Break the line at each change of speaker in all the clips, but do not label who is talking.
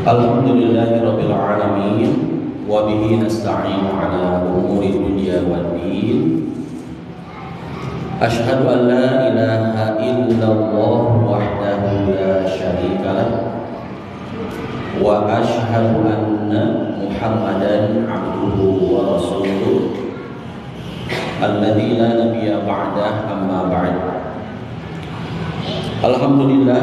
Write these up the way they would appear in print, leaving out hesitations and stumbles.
Alhamdulillahirabbil alamin wa bihi nasta'inu ala umuri dunya waddin. Asyhadu an la ilaha illallah wahdahu la syarika lah wa asyhadu anna Muhammadan abduhu wa rasuluh alladzi la nabiyya ba'dah, amma ba'd. Alhamdulillah,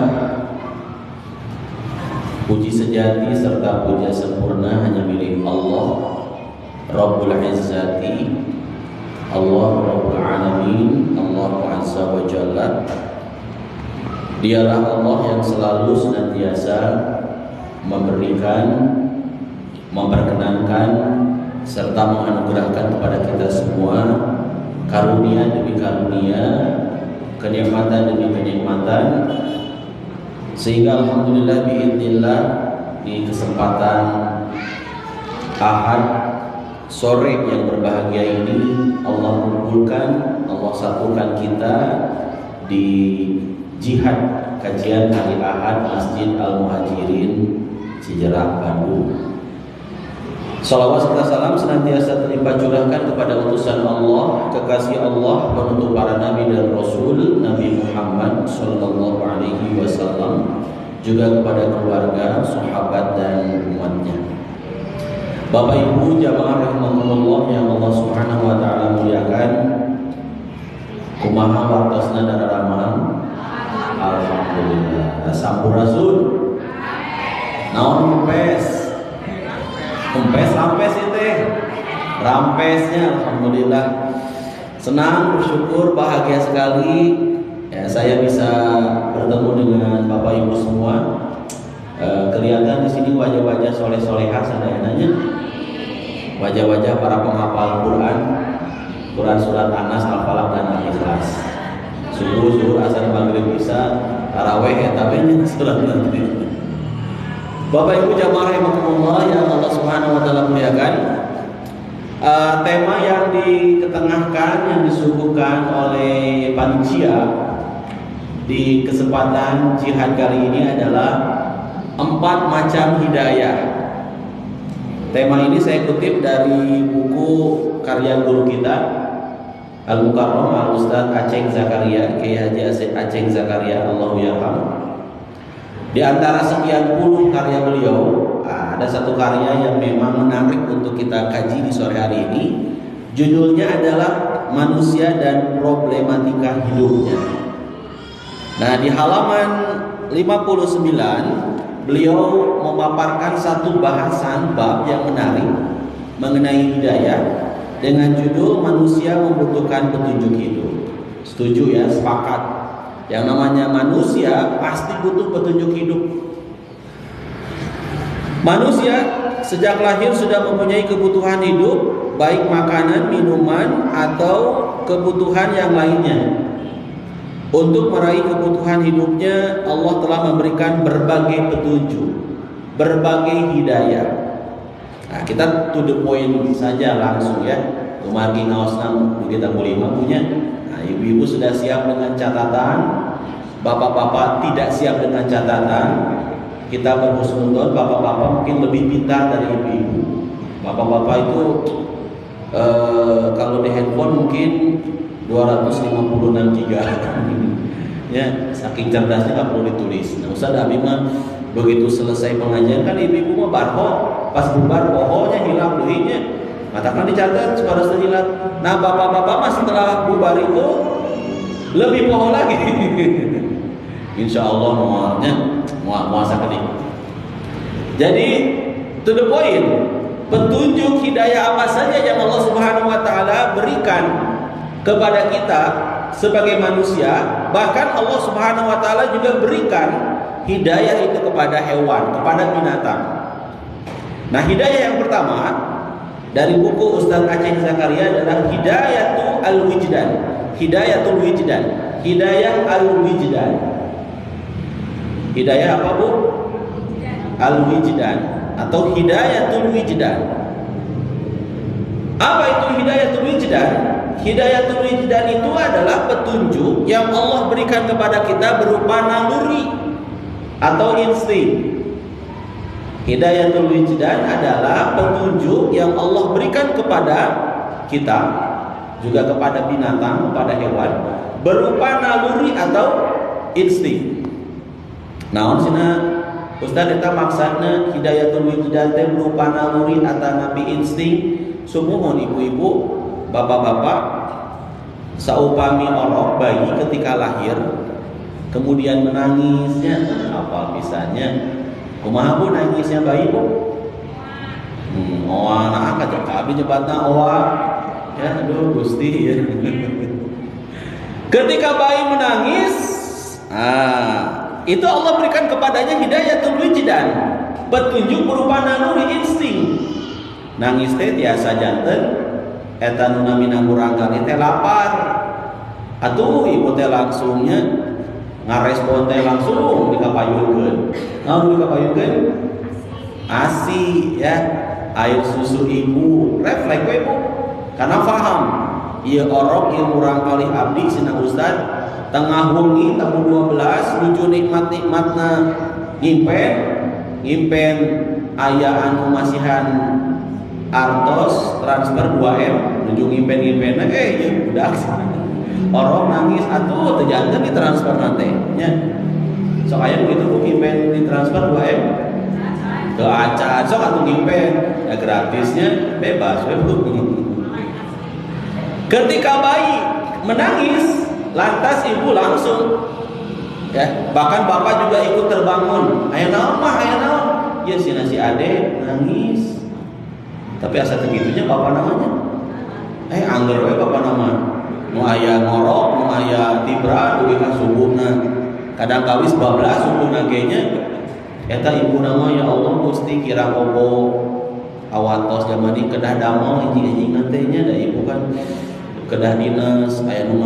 puji sejati serta puja sempurna hanya milik Allah Rabbul Izzati, Allah Rabbul Alamin, Allah Azza wa Jalla. Dialah Allah yang selalu senantiasa memberikan, memperkenankan serta menganugerahkan kepada kita semua karunia demi karunia, kenikmatan demi kenikmatan, sehingga alhamdulillah biidznillah di kesempatan Ahad sore yang berbahagia ini Allah kumpulkan, Allah satukan kita di jihad kajian hari Ahad Masjid Al-Muhajirin Cijerah, Bandung. Salawat serta salam senantiasa terlimpah curahkan kepada utusan Allah, kekasih Allah, penutup para nabi dan rasul, Nabi Muhammad sallallahu alaihi wasallam, juga kepada keluarga, sahabat dan umatnya. Bapak Ibu jamaah rahimakumullah yang Allah Subhanahu wa taala muliakan. Kumaha wartosna dararaman? Alhamdulillah. Sampurasun. Naon pes? Rampes itu rampesnya, alhamdulillah. Senang, bersyukur, bahagia sekali ya, saya bisa bertemu dengan Bapak Ibu semua. Kelihatan di sini wajah-wajah soleh-solehah sadayana-nya, wajah-wajah para penghafal Quran surat An-Nas, Al-Falaq dan Al-Ikhlas. Subuh asar maghrib bisa tarawih eta we surat nanti. Bapak Ibu jamaah rahimakumullah yang Allah Subhanahu wa taala muliakan. Tema yang diketengahkan, yang disuguhkan oleh panitia di kesempatan jihad kali ini adalah 4 macam hidayah. Tema ini saya kutip dari buku karya guru kita Al-Mukarram Al-Ustaz Aceng Zakaria, Kiai Haji Aceng Zakaria, Allahu yarham. Di antara sekian puluh karya beliau, ada satu karya yang memang menarik untuk kita kaji di sore hari ini. Judulnya adalah Manusia dan Problematika Hidupnya. Nah, di halaman 59 beliau memaparkan satu bahasan bab yang menarik mengenai hidayah dengan judul Manusia Membutuhkan Petunjuk Hidup. Setuju ya, sepakat. Yang namanya manusia pasti butuh petunjuk hidup. Manusia sejak lahir sudah mempunyai kebutuhan hidup, baik makanan, minuman, atau kebutuhan yang lainnya. Untuk meraih kebutuhan hidupnya, Allah telah memberikan berbagai petunjuk, berbagai hidayah. Nah, kita to the point saja langsung ya. Tumargi ngaosna kita mulima punya. Nah, ibu-ibu sudah siap dengan catatan, bapak-bapak tidak siap dengan catatan. Kita berhusnuzon, bapak-bapak mungkin lebih pintar dari ibu-ibu. Bapak-bapak itu kalau di handphone mungkin 256 GB. Ya, saking cerdasnya nggak perlu ditulis. Nah, Ustaz Abi mah begitu selesai pengajian kan ibu-ibu mah barho, pas bubar pohonya hilang dehinya. Matakan dicatat sepada sehilat. Nah, bapak-bapak mah setelah bubar itu lebih poho lagi. Insya Allah muasa kening. Jadi to the point, petunjuk hidayah apa saja yang Allah Subhanahu wa taala berikan kepada kita sebagai manusia, bahkan Allah Subhanahu wa taala juga berikan hidayah itu kepada hewan, kepada binatang. Nah, hidayah yang pertama dari buku Ustaz Aceng Zakaria adalah Hidayatul Al-Wijdan. Hidayatul Wijdan. Hidayah Al-Wijdan. Hidayah apa, Bu? Al-Wijdan atau Hidayatul Wijdan. Apa itu Hidayatul Wijdan? Hidayatul Wijdan itu adalah petunjuk yang Allah berikan kepada kita berupa naluri atau insting. Hidayatul wijdan adalah petunjuk yang Allah berikan kepada kita, juga kepada binatang, kepada hewan, berupa naluri atau insting. Naon cenah Ustaz eta maksudna hidayatul wijdan teh berupa naluri atau nabi insting. Sumuhun ibu-ibu, bapak-bapak, saupami orok bayi ketika lahir kemudian menangisnya, apa misalnya kumaha bu nangisnya bayi bu? Anak aja kabi nyebatna oa. Ya aduh Gusti ya. Ketika bayi menangis, itu Allah berikan kepadanya hidayatul wijdan, petunjuk berupa naluri insting. Nangis teh tiasa janten eta nu namina murangkali teh lapar. Atuh ibu teh langsungnya ngarespon teh langsung dikapayunkeun. Naon dikapayunkeun? ASI ya, air susu ibu. Refleks we ibu. Karena paham ieu orok ieu murangkali abdi cenah Ustaz tengah wengi tamu 12 nuju nikmat-nikmatna ngimpen aya anu masihan artos transfer 2M nuju ngimpen-ngimpenna ieu budak orok nangis atuh teu janten ditransfer nanti nya sok aya begitu ku ngimpen ditransfer 2M teu acan sok atuh ngimpen ya gratisnya bebas we Bu. Ketika bayi menangis lantas ibu langsung ya, bahkan bapak juga ikut terbangun. Aya naon mah, aya naon? Ya si ade nangis. Tapi asa segitunya bapak namanya. Angger we bapak nama. Nu aya ngorok, nu aya tibra dugi ka subuhna. Kadang kawis 12 subuhna ge nya. Eta ibu nama ya Allah Gusti kira kobo awatos zaman ieu kedah damel hiji-hiji teh nya da ibu kan kedah dinas, aya nu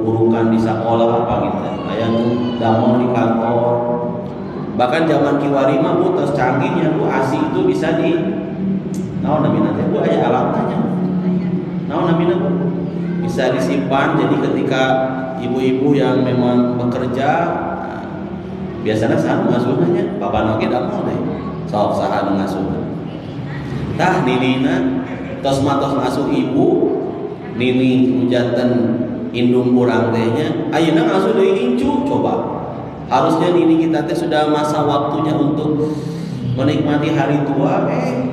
urukan di sekolah apa gitu, aya nu damel di kantor. Bahkan zaman kiwari mah Bu tos canggihnya Bu ASI itu bisa di naon namina teh Bu aya alatnya. Naon namina Bu? Bisa disimpan jadi ketika ibu-ibu yang memang bekerja biasanya saha ngasuhna bapak oge damel deh. Sok saha nu ngasuh. Tah ninina tos matos ngasuh ibu nini janten indung kurang tehnya ayeuna ngasuh deui incu coba. Harusnya nini kita teh sudah masa waktunya untuk menikmati hari tua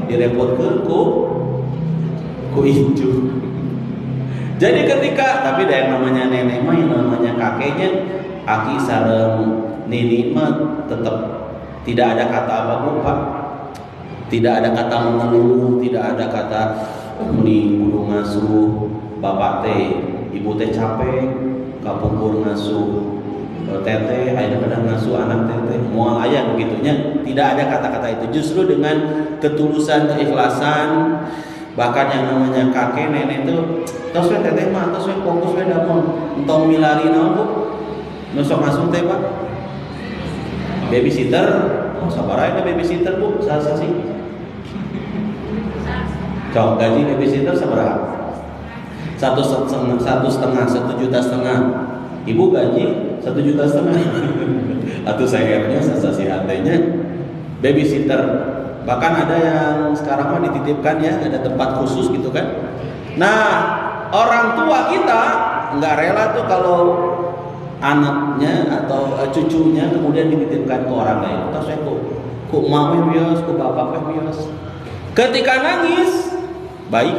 direpotkeun ku incu. Jadi ketika tapi da yang namanya nenek mah yang namanya kakeknya aki sareng nini mah tetap tidak ada kata apa-apa Pak. Tidak ada kata mengeluh, tidak ada kata meni kudu ngasuh bapak teh, ibu teh capek, kapungkur ngasuh teteh, ayeuna kadang ngasuh anak teteh, moal aya begitunya. Tidak ada kata-kata itu. Justru dengan ketulusan, keikhlasan, bahkan yang namanya kakek nenek itu, tos we teteh mah, tos we fokus we damel entong milari naon Bu? Nu sok ngasuh teh Pak. Babysitter, sabaraha eta babysitter Bu? Saha sih? Cok gaji babysitter sabaraha? 1,5 juta. Ibu gaji 1,5 juta. Atau sayangnya sensasi hatinya babysitter. Bahkan ada yang sekarang mah dititipkan ya, ada tempat khusus gitu kan. Nah, orang tua kita nggak rela tuh kalau anaknya atau cucunya kemudian dititipkan ke orang lain. Terus saya ku mama bios, ku bapak bios. Ketika nangis, bayi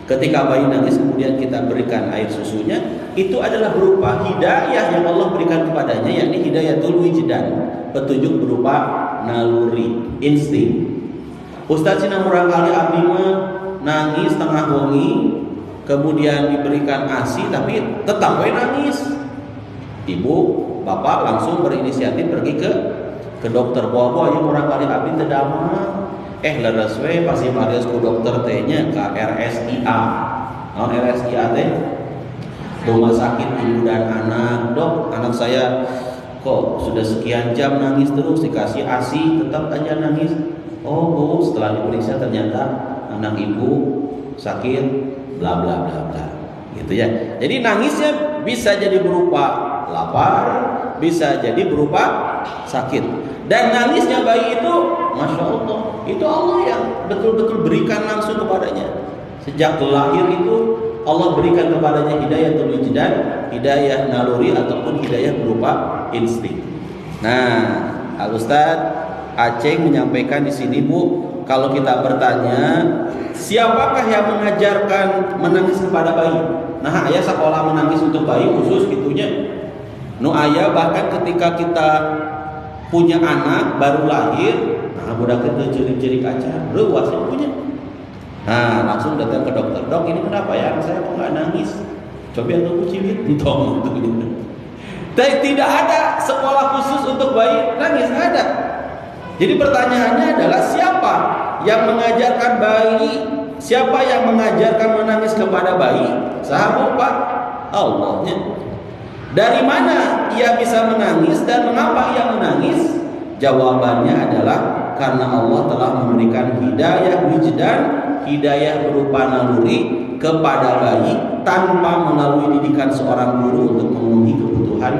ketika bayi nangis kemudian kita berikan air susunya, itu adalah berupa hidayah yang Allah berikan kepadanya, yakni hidayatul wijdan, petunjuk berupa naluri, insting. Ustaz cenah murangkali abdi mah nangis tengah wengi, kemudian diberikan ASI tapi tetap we nangis. Ibu, bapak langsung berinisiatif pergi ke dokter. Bahwa aya murangkali abdi teu damang. Leres we pasti marios ku dokter teh nya ka RSIA. Naon RSIA teh? Rumah sakit ibu dan anak. Dok, anak saya kok sudah sekian jam nangis terus, dikasih ASI tetap aja nangis. Oh Bu, setelah diperiksa ternyata anak ibu sakit bla bla bla bla gitu ya. Jadi nangisnya bisa jadi berupa lapar, bisa jadi berupa sakit. Dan nangisnya bayi itu, Masya Allah, itu Allah yang betul-betul berikan langsung kepadanya. Sejak lahir itu Allah berikan kepadanya hidayatul wijdan, hidayah naluri ataupun hidayah berupa insting. Nah, Al Ustaz Aceh menyampaikan di sini, Bu, kalau kita bertanya, siapakah yang mengajarkan menangis kepada bayi? Nah, ayah sekolah menangis untuk bayi khusus gitunya. Nu ayah bahkan ketika kita punya anak baru lahir, nah budak itu ciri-ciri kaca, ruas punya. Nah, langsung datang ke dokter. Dok, ini kenapa ya? Saya kok nggak nangis? Coba aku cilit, ditolong gitu. Tapi tidak ada sekolah khusus untuk bayi nangis, nggak ada. Jadi pertanyaannya adalah siapa yang mengajarkan bayi? Siapa yang mengajarkan menangis kepada bayi? Sahabat Pak, Allahnya. Dari mana ia bisa menangis dan mengapa ia menangis? Jawabannya adalah karena Allah telah memberikan hidayah wijdan, hidayah berupa naluri kepada bayi tanpa melalui didikan seorang guru untuk memenuhi kebutuhan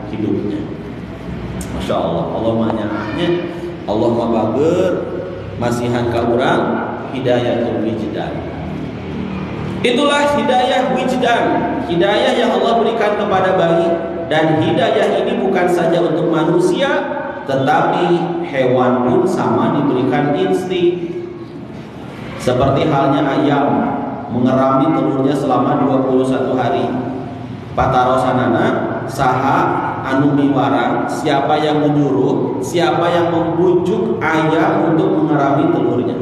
hidupnya. Masya Allah, Allah manyahnya, Allah mabager, masihan ka urang hidayatul wijdan. Itulah hidayah wijdan, hidayah yang Allah berikan kepada bayi. Dan hidayah ini bukan saja untuk manusia, tetapi hewan pun sama diberikan insting. Seperti halnya ayam mengerami telurnya selama 21 hari. Patarosanana saha anu miwara, siapa yang menyuruh, siapa yang membujuk ayam untuk mengerami telurnya?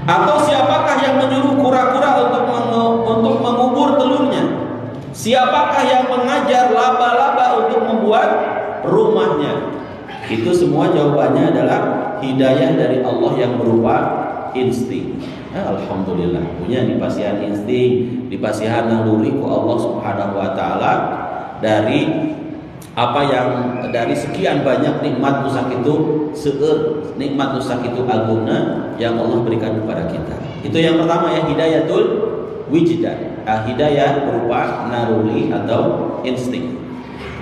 Atau siapakah yang menyuruh kura-kura untuk mengubur telurnya? Siapakah yang mengajar laba-laba untuk membuat rumahnya? Itu semua jawabannya adalah hidayah dari Allah yang berupa insting. Alhamdulillah punya dipasihan insting, dipasihan naluri ku Allah Subhanahu wa taala dari apa yang dari sekian banyak nikmat nusak itu nikmat nusak itu agungna yang Allah berikan kepada kita. Itu yang pertama ya, hidayatul wijdan. Hidayah berupa naluri atau insting.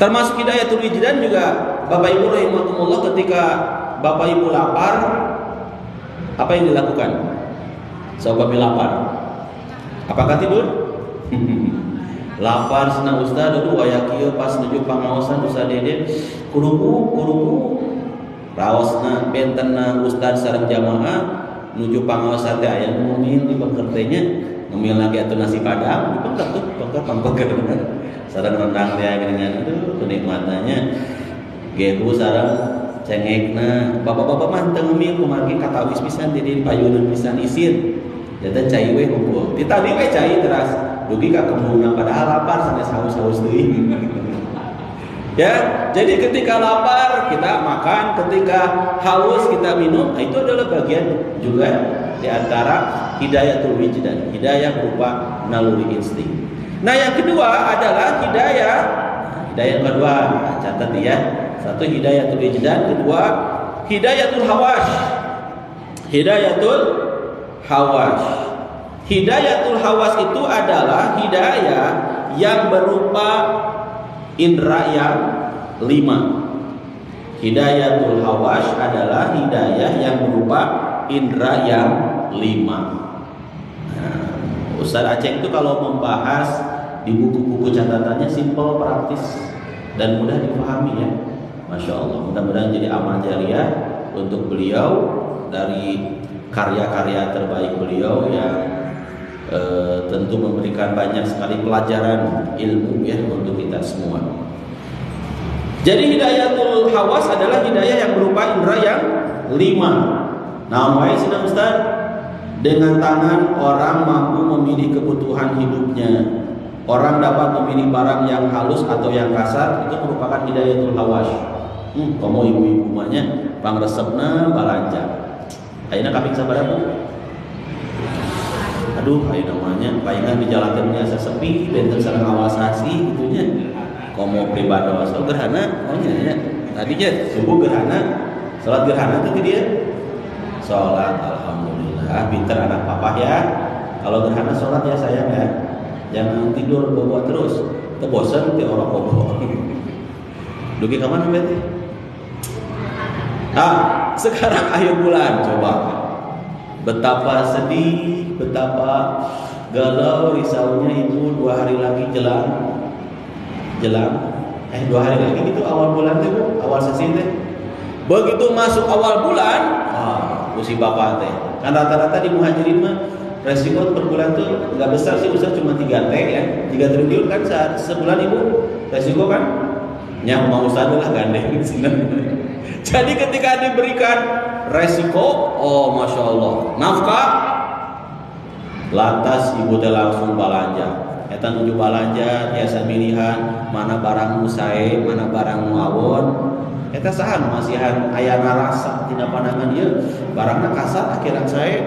Termasuk hidayatul wijdan juga Bapak Ibu rahimakumullah, ketika Bapak Ibu lapar, apa yang dilakukan? Sobat lapar, apakah tidur? Lapar senang Ustaz, duduk aya kieu pas nuju pangaosan Ustaz Dede, kurupu raosna bentenna Ustaz sareng jamaah nuju pangaosan teh aya nu ngomil di bengker teh nya, ngomil lagi atuh nasi padang, dipengker tuh, pangpengker sareng rendang teh geuningan, aduh kenikmatannya. Gehu sareng cengekna, bapak-bapak mah teu ngomil kumargi katawis pisan di payunan pisan isin. Jadi cai we kumpul. Ditadi we cai teras. Dugi ka kemuna padahal lapar sanes haus-haus deui. Ya, jadi ketika lapar kita makan, ketika haus kita minum. Nah, itu adalah bagian juga di antara hidayatul wijdan, hidayah berupa naluri insting. Nah, yang kedua adalah hidayah yang kedua, catat ya. Satu hidayatul wijdan, kedua hidayatul hawash. Hidayatul hawas. Hidayatul hawas itu adalah hidayah yang berupa indra yang 5. Hidayatul hawas adalah hidayah yang berupa indra yang 5. Nah, Ustaz Aceh itu kalau membahas di buku-buku catatannya simpel, praktis, dan mudah dipahami ya. Masya Allah, mudah-mudahan jadi amal jariah untuk beliau dari karya-karya terbaik beliau yang tentu memberikan banyak sekali pelajaran ilmu ya untuk kita semua. Jadi hidayatul hawas adalah hidayah yang berupa indra yang 5. Nah, wae sina Ustaz, dengan tangan orang mampu memilih kebutuhan hidupnya. Orang dapat memilih barang yang halus atau yang kasar, itu merupakan hidayatul hawas. Komo ibu-ibu mahnya pangresepna balanja. Ayeuna kaping sabaraha, Bu? Aduh, ayeuna namanya palingan di jalan teh biasa sepi, benten sareng awasasi gitunya. Komo pribados gerhana, oh nya. Tadinya subuh gerhana, salat gerhana tuh dia. Salat alhamdulillah, pinter anak papa ya. Kalau gerhana salat ya sayang ya. Jangan tidur bobo terus. Teu bosen teh orang bobo. Dugi ka mana teh? Sekarang akhir bulan, coba betapa sedih, betapa galau, risaunya ibu 2 hari lagi jelang 2 hari lagi gitu awal bulan tuh Bu, awal sesi teh. Begitu masuk awal bulan, usi bapak teh. Kan rata-rata di Muhajirin mah resiko per bulan tuh nggak besar sih, besar cuma 3 T ya, 3 triliun kan sebulan ibu resiko kan? Nya mau usah lah gandeng Jadi ketika diberikan resiko, oh masya Allah, nafkah, lantas ibu teh langsung balanja. Eta nuju balanja, biasa pilihan mana barang musae, mana barang muawon. Eta sahan masihan ayana rasa tina pandangan ieu, barangna kasar akhiran sae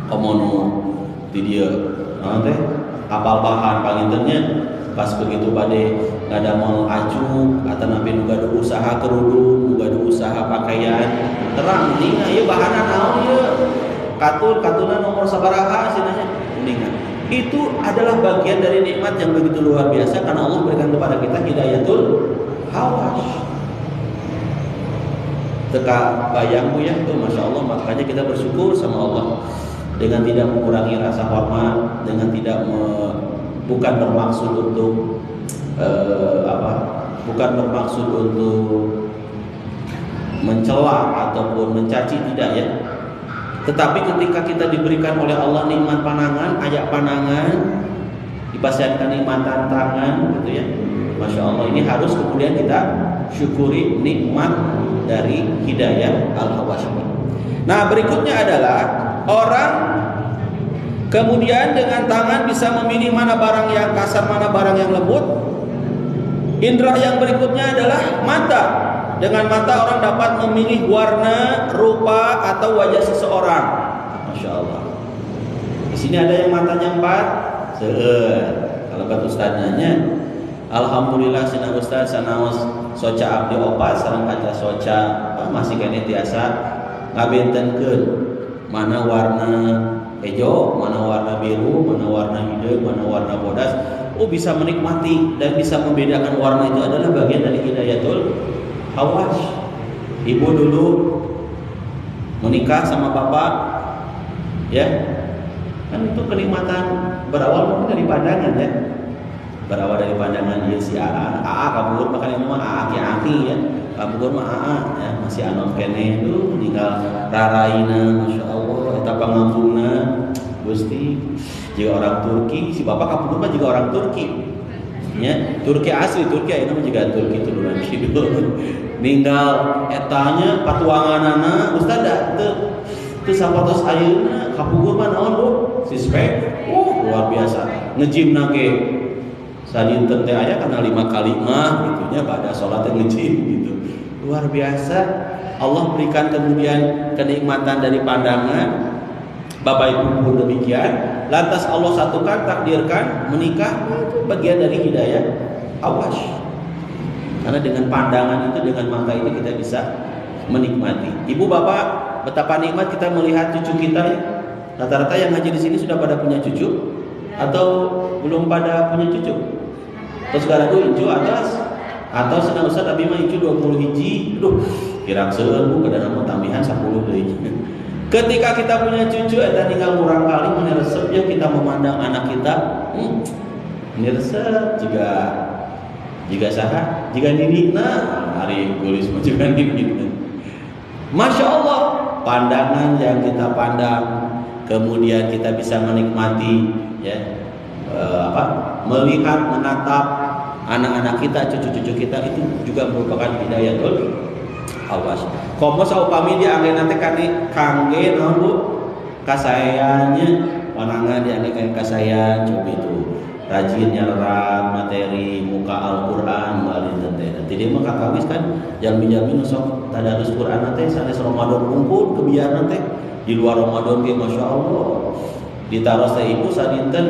komono di dieu. Naon teh? Apal bahan pangintennya pas begitu bade ngadamel acuk atau nabi nu gaduh usaha kerudung, nu gaduh usaha pakaian, terang ninga ieu bahanna naon ieu? Katuna nomor sabaraha cenah ninga. Itu adalah bagian dari nikmat yang begitu luar biasa karena Allah berikan kepada kita hidayatul hawas. Teka bayangmu ya tuh, masya Allah. Makanya kita bersyukur sama Allah dengan tidak mengurangi rasa hormat, dengan tidak bukan bermaksud untuk bukan bermaksud untuk mencela ataupun mencaci, tidak ya. Tetapi ketika kita diberikan oleh Allah nikmat pandangan, ayak pandangan, dipasangkan nikmatan tangan, gitu ya. Masya Allah, ini harus kemudian kita syukuri nikmat dari hidayah al-hawas. Nah, berikutnya adalah orang kemudian dengan tangan bisa memilih mana barang yang kasar, mana barang yang lembut. Indra yang berikutnya adalah mata. Dengan mata orang dapat memilih warna, rupa atau wajah seseorang. Masya Allah. Di sini ada yang matanya 4. Kalau kata ustadznya, alhamdulillah sina ustadz sanaos soca abdi opat sareng kaca soca masih kene tiasa ngabentenkeun mana warna hijau, mana warna biru, mana warna hidung, mana warna bodas. Bisa menikmati dan bisa membedakan warna itu adalah bagian dari hidayatul hawas. Ibu dulu menikah sama bapak, ya kan itu kenikmatan berawal mungkin dari pandangan ya, berawal dari pandangan dia si AA kabur makan ini mah AA aki ya, kabur mah AA ya, masih anom kene itu tinggal raraina, masya Allah, eta pangambungna Gusti juga orang Turki, si bapak kabur mah juga orang Turki. Ya, Turki asli, Turki itu juga Turki turunan gitu. Ninggal etanya patuanganana Ustaz da teu sapatos ayeuna kapugur mah naon Bu? Sispek. Luar biasa. Ngejimna ge sadinten teh aya kana 5 kali mah gitu nya pada salat teh ngejim gitu. Luar biasa. Allah berikan kemudian kenikmatan dari pandangan. Bapak Ibu pun demikian. Lantas Allah satukan, takdirkan menikah, itu bagian dari hidayah awas. Karena dengan pandangan itu, dengan mata itu kita bisa menikmati. Ibu bapak, betapa nikmat kita melihat cucu kita ya. Rata-rata yang ngaji di sini sudah pada punya cucu atau belum pada punya cucu? Terus gara-gara incu atas atau senang Ustaz abi mah incu 20 hiji. Duh, kirang seueur Bu kada nama tambihan 10 deui. Ketika kita punya cucu, eta tinggal kurang kali meneresep ya kita memandang anak kita, meneresep jika saha, jika didikna, hari gulis juga didikna. Masya Allah, pandangan yang kita pandang, kemudian kita bisa menikmati, ya, melihat, menatap anak-anak kita, cucu-cucu kita itu juga merupakan hidayatul awas. Komo saupami diangge nanti kangge naon Bu? Kasayanya panangan diangge kasayan coba itu. Rajin nyelerat materi muka Al-Qur'an bali teh. Jadi mah kakawis kan jalmi-jalmi sok tadarus Qur'an teh sanes Ramadan kumpul kebiasaan teh di luar Ramadan ge masyaallah. Ditaros teh ibu sadinten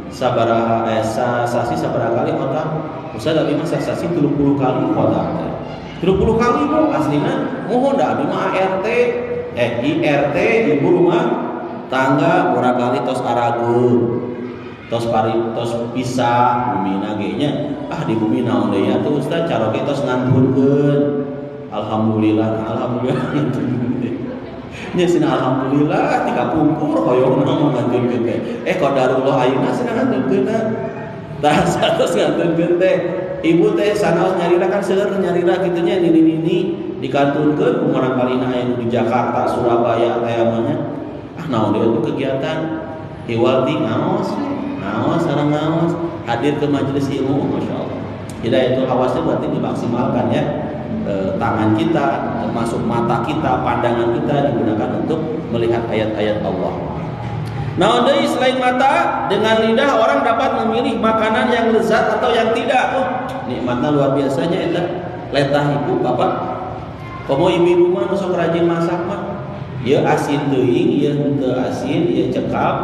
sabaraha sasi sabaraha kali khotbah. Ustaz abi mah sasi 30 kali khotbah teh. 30 kali Bu aslina mohon da abi mah ART IRT ibu rumah tangga murah kali tos arageun tos pisah bumi nage nya di bumi naon deui atuh Ustaz caroge tos ngantunkeun alhamdulillah nya sina alhamdulillah tika pungkur hoyong nama ngantunkeun teh qadarullah ayeuna sina ngantunkeun tah satos ngantunkeun teh ibu teh sanaos nyarira kan seueur nyarira kitu nya nini dikantunkeun kumaha kalina aya di Jakarta Surabaya aya mah nya naon dia itu kegiatan hiwalti ngaos sareng ngaos hadir ke majelis ilmu masyaallah hidayatul hawasnya berarti dimaksimalkan ya. Tangan kita, termasuk mata kita, pandangan kita digunakan untuk melihat ayat-ayat Allah. Nah, selain mata, dengan lidah orang dapat memilih makanan yang lezat atau yang tidak. Oh, nikmatnya luar biasanya eta. Letah ibu, bapak. Komo ibu-ibu mah nu sok rajin masak mah. Ieu asin teuing, ieu henteu asin, ieu cekap.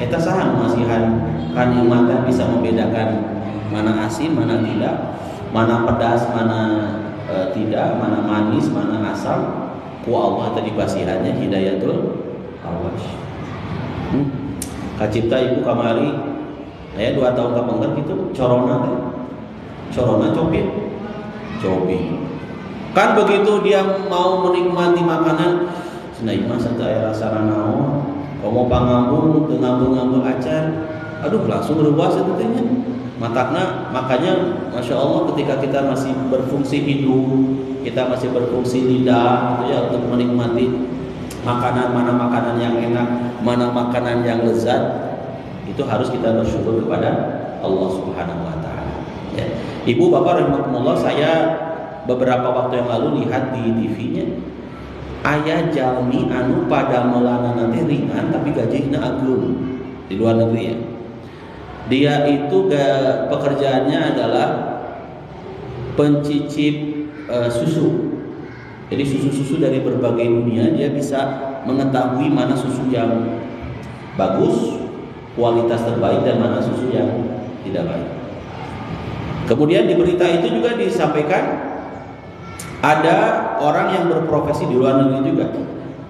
Eta saha masihan kan nikmatna bisa membedakan mana asin, mana tidak, mana pedas, mana tidak, mana manis, mana asam. Ku Allah tadi basihannya hidayatul awas. Kacipta ibu kamari aya 2 tahun kapengker gitu corona cobi. Kan begitu dia mau menikmati makanan cenah ieu mah sateu aya rasana naon. Komo pangambung teu ngambung-ngambung acan. Aduh langsung reuwas eta teh nya. Makanya Masya Allah ketika kita masih berfungsi hidung, kita masih berfungsi lidah gitu ya, untuk menikmati makanan, mana makanan yang enak, mana makanan yang lezat, itu harus kita bersyukur kepada Allah Subhanahu wa Ta'ala ya. Ibu bapak rahimakumullah, saya beberapa waktu yang lalu lihat di TV-nya aya jalmi anu pada melana nanti ringan tapi gajinya agung di luar negeri ya. Dia itu pekerjaannya adalah pencicip susu. Jadi susu-susu dari berbagai dunia dia bisa mengetahui mana susu yang bagus, kualitas terbaik, dan mana susu yang tidak baik. Kemudian di berita itu juga disampaikan ada orang yang berprofesi di luar negeri juga.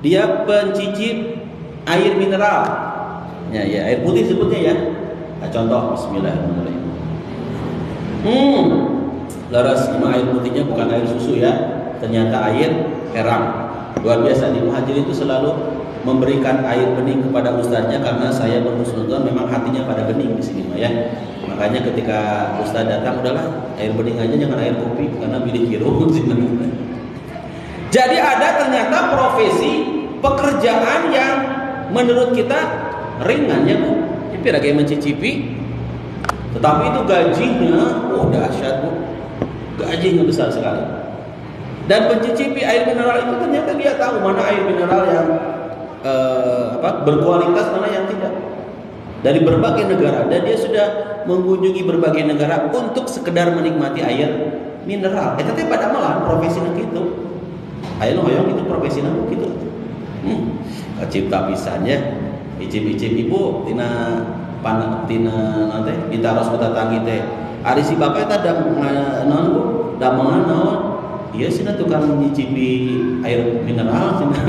Dia pencicip air mineral. Ya, air putih sebutnya ya. Nah, contoh bismillahirrahmanirrahim. Laras air putihnya bukan air susu ya. Ternyata air herang. Luar biasa, di Muhajir itu selalu memberikan air bening kepada ustadznya karena saya berhusnudzon memang hatinya pada bening di sini ya. Makanya ketika ustadz datang udahlah air bening aja jangan air kopi karena bilik hiro. Jadi ada ternyata profesi pekerjaan yang menurut kita ringan ya Bu. Tapi lagi mencicipi, tetapi itu gajinya, dahsyat Bu, gajinya besar sekali. Dan pencicipi air mineral itu ternyata dia tahu mana air mineral yang berkualitas, mana yang tidak. Dari berbagai negara, dan dia sudah mengunjungi berbagai negara untuk sekedar menikmati air mineral. Tapi pada malah profesi gitu. Ayo hoyong itu profesi gitu. Cipta pisannya. Icip-icip ibu tina nanti ditaros kita tangi teh ari si bapak eta naon Bu damangan naon ieu cenah tukang nyicipi air mineral cenah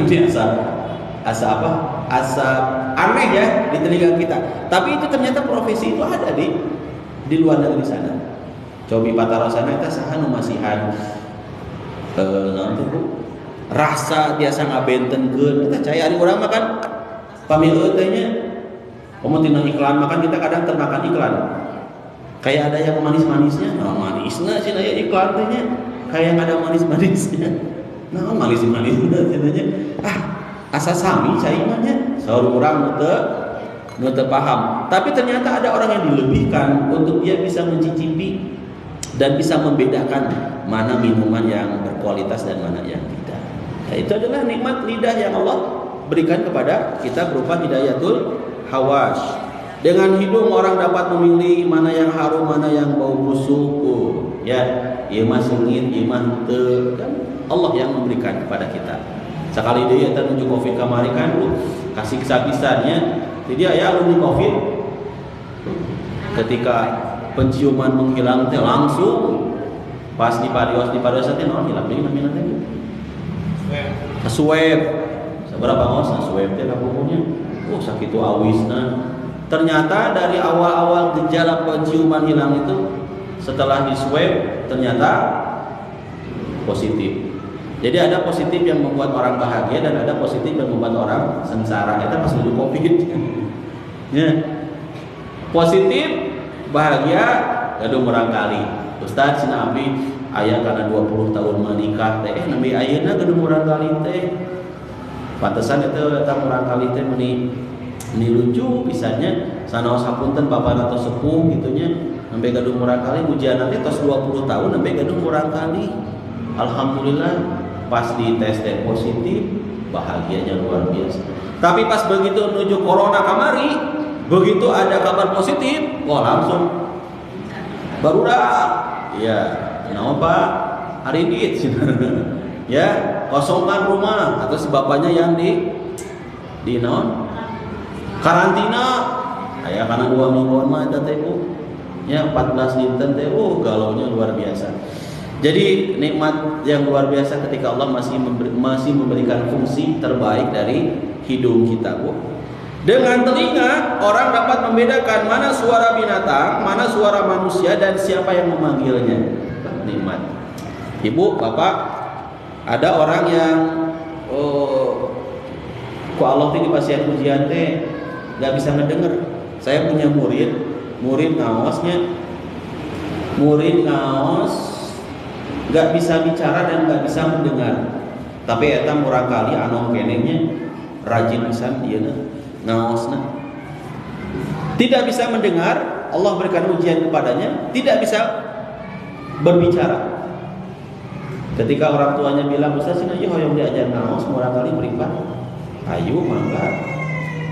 asa aneh ya di telinga kita, tapi itu ternyata profesi itu ada di luar negeri sana. Cobi patarosana eta saha nu masihan naon tuh Bu rasa biasa ngabentenkeun eta cai ari urang mah kan pamilu tehnya, tina iklan makan kita kadang termakan iklan. Kayak ada yang manis-manisnya, manisnya sih naya iklan tehnya, kayak ada manis-manisnya. Manis-manisnya cenanya. Asa sami caimanya, saur urang nu paham. Tapi ternyata ada orang yang dilebihkan untuk dia bisa mencicipi dan bisa membedakan mana minuman yang berkualitas dan mana yang tidak. Nah, itu adalah nikmat lidah yang Allah berikan kepada kita berupa hidayatul hawas. Dengan hidung orang dapat memilih mana yang harum, mana yang bau busuk. Ya, ieu mah sengit, ieu mah teu. Kan Allah yang memberikan kepada kita. Sekali deui eta nuju Covid kamari kan kasih kisah-kisahnya. Jadi aya alumni Covid ketika penciuman menghilang teh langsung pas di parios teh naon hilang deui namina teh. Swab. Berapa ngos swab teh kapunya sakitu awisna. Ternyata dari awal-awal gejala penciuman hilang itu setelah di swab ternyata positif. Jadi ada positif yang membuat orang bahagia dan ada positif yang membuat orang sengsara. Kita pas menuju Covid. Ya. Positif bahagia gaduh murang kali. Ustaz cina abdi aya karena 20 tahun menikah teh nabi ayeuna gaduh murang kali teh. Pantesan itu datang murang kali teh meuni lucu pisannya sanaos hapunten bapak atau sepuh gitunya sampai gaduh murang kali ujian nanti tos 20 tahun sampai gaduh murang kali. Alhamdulillah pas di tes positif bahagianya luar biasa. Tapi pas begitu menuju corona kamari, begitu ada kabar positif, wah langsung barudak. Ya, kenapa Pak? Hari ini ya, kosongkan rumah atau si bapaknya yang di non karantina. Aya karena 2 mingguan mah eta teh Bu. Ya, 14 dinten teh galaunya luar biasa. Jadi nikmat yang luar biasa ketika Allah masih memberikan fungsi terbaik dari hidung kita, Bu. Dengan telinga orang dapat membedakan mana suara binatang, mana suara manusia dan siapa yang memanggilnya. Nikmat. Ibu, Bapak, ada orang yang ku Allah teh di pasien ujian teh enggak bisa ngedenger. Saya punya murid ngaos nggak bisa bicara dan nggak bisa mendengar. Tapi eta murang kali anu kenengnya rajin pisan ieu ngaosna. Tidak bisa mendengar, Allah berikan ujian kepadanya, tidak bisa berbicara. Ketika orang tuanya bilang, "Ustaz cenah ieu hoyong diajar ngaos murang kali meripat." Ayo mangga.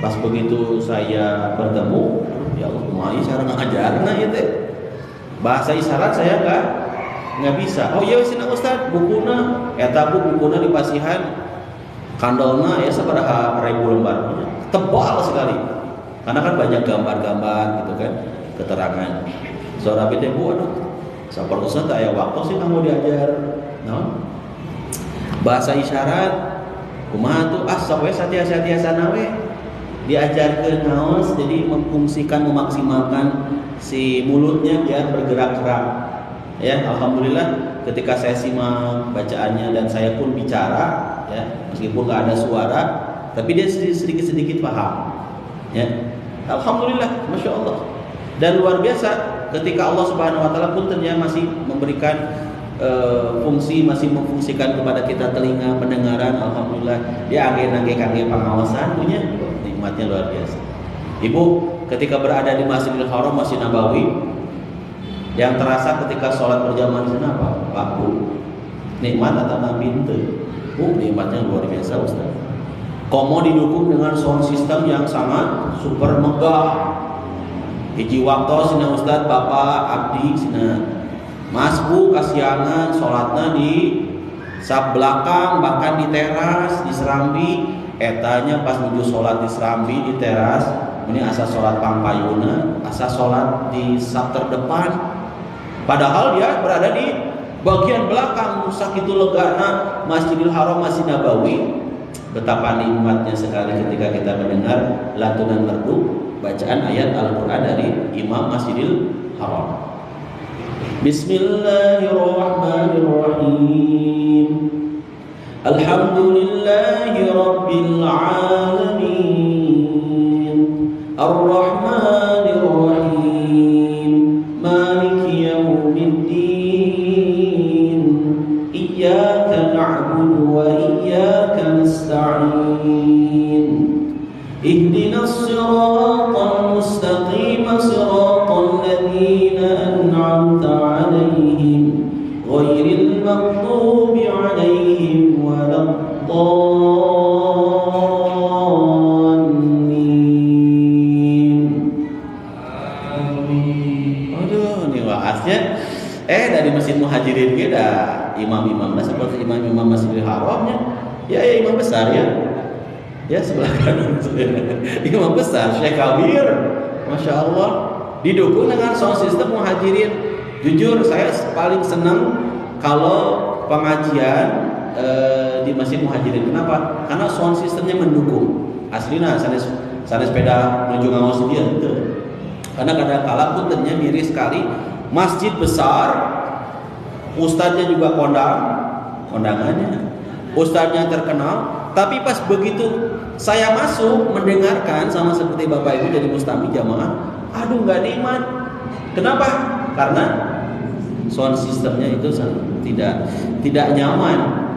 Pas begitu saya bertemu, ya Allah, kumaha cara ngajarna ieu teh? Bahasa isyarat saya nggak bisa. Oh iya sih Ustaz, bukuna eta bukuna di Pasihan kandolna ya sabaraha ribu lembar, tebal sekali karena kan banyak gambar-gambar gitu kan, keterangan. Saudara teh Bu, aduh sabar Ustaz teh aya waktu sih kamu diajar no? Bahasa isyarat kumaha tuh sok we satia-satiasana we diajarkeun naos, jadi memaksimalkan si mulutnya biar bergerak-gerak. Ya, alhamdulillah ketika saya simak bacaannya dan saya pun bicara, ya, meskipun nggak ada suara, tapi dia sedikit-sedikit paham. Ya, alhamdulillah, masya Allah. Dan luar biasa ketika Allah Subhanahu Wa Taala pun ternyata masih memberikan masih memfungsikan kepada kita telinga pendengaran, alhamdulillah. Dia angge pengawasan punya, nikmatnya luar biasa. Ibu, ketika berada di Masjidil Haram, Masjid Nabawi, yang terasa ketika sholat berjamaah di sana apa? Pak Bu, nikmat atau nabi itu? Nikmatnya luar biasa Ustaz. Komo didukung dengan sound system yang sangat super megah. Hiji waktu sina Ustaz Bapak Abdi sina Mas Bu kasiangan sholatnya di sak belakang, bahkan di teras, di serambi. Etanya pas menuju sholat di serambi di teras, ini asa sholat pangpayuna, asa sholat di sak terdepan. Padahal dia berada di bagian belakang sakitu legana Masjidil Haram, Masjid Nabawi. Betapa nikmatnya sekali ketika kita mendengar lantunan merdu bacaan ayat Al-Quran dari Imam Masjidil Haram. Bismillahirrahmanirrahim. Alhamdulillahi Rabbil Alamin. Ar-Rahmanir Rahim. Maliki yaumiddin. Iyyaka na'budu wa iyyaka nasta'in. Ihdinas siratal mustaqim, siratal ladzina an'amta 'alaihim ghairil maghdubi 'alaihim waladdallin. Aduh, ini wa'aznya dari Masjid Muhajirin kita imam-imamnya seperti imam-imam Masjidil Haramnya. Ya imam besar ya. Ya sebelah kanan imam besar Syekh Kabir, masya Allah, didukung dengan sound system Muhajirin. Jujur saya paling senang kalau pengajian di Masjid Muhajirin. Kenapa? Karena sound systemnya mendukung. Aslinya sanes sepeda menuju ngawas dia gitu. Karena kadang-kala pun ternyata miris sekali. Masjid besar, ustadznya juga kondangannya. ustadznya terkenal, tapi pas begitu saya masuk mendengarkan sama seperti bapak ibu jadi mustami jamaah, aduh nggak nikmat. Kenapa? Karena sound systemnya itu tidak nyaman.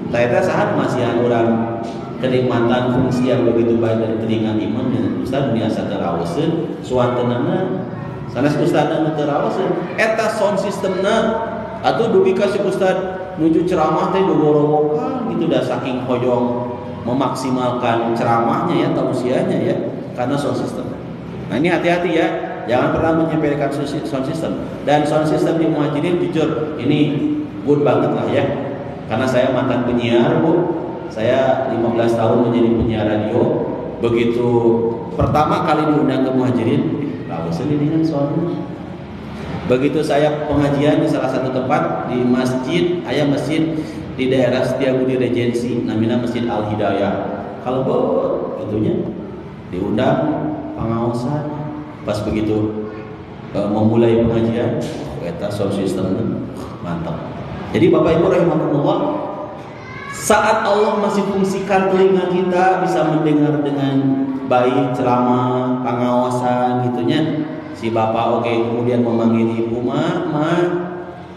Saya saat masih orang kenikmatan fungsi yang begitu baik dari telinga imam dan ustaz biasa terawasin suatanana sanes ustaz nu terawasin eta sound systemna atuh dugi kasih ustaz nuju ceramah teh dogorowokan gitu dah saking hoyong memaksimalkan ceramahnya ya tausiahnya ya karena sound system. Nah ini hati-hati ya, jangan pernah menyepelekan sound system. Dan sound system di Muhajirin jujur ini good banget lah ya. Karena saya mantan penyiar Bu, saya 15 tahun menjadi penyiar radio. Begitu pertama kali diundang ke Muhajirin, lawasan ini kan soalnya. Begitu saya pengajian di salah satu tempat di masjid, ayah masjid di daerah Setiabudi Regensi, namanya Masjid Al Hidayah. Kalau itunya diundang pengawasan, pas begitu memulai pengajian, kita sound system mantap. Jadi Bapak Ibu rahimakumullah, saat Allah masih fungsikan telinga kita bisa mendengar dengan baik ceramah, pengawasan gitunya. Si bapak kemudian memanggil ibu, ma.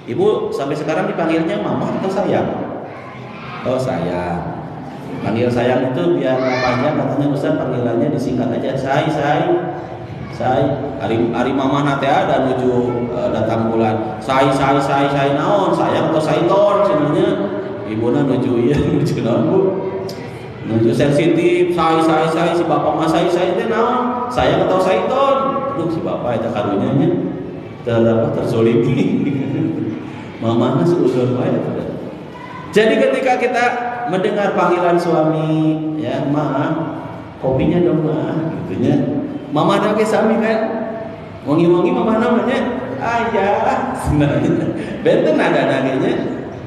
Ibu sampai sekarang dipanggilnya mama atau sayang? Oh sayang. Panggil sayang itu biar panjang, katanya Ustaz panggilannya disingkat aja say. Hari mama nate ada menuju datang bulan. Say naon, sayang atau sayton sebenarnya. Ibuna nuju ieu nuju naon Bu? Nuju sensitif, say si bapak mah say teh naon? Sayang atau sayton? Aduh si bapak eta karunya nya terzolimi. Mamana seuzur wae eta. Jadi ketika kita mendengar panggilan suami, ya ma, kopinya dong ma, gitunya. Mama ada ke sami kan, wangi mama namanya ayah, benten ada nagenya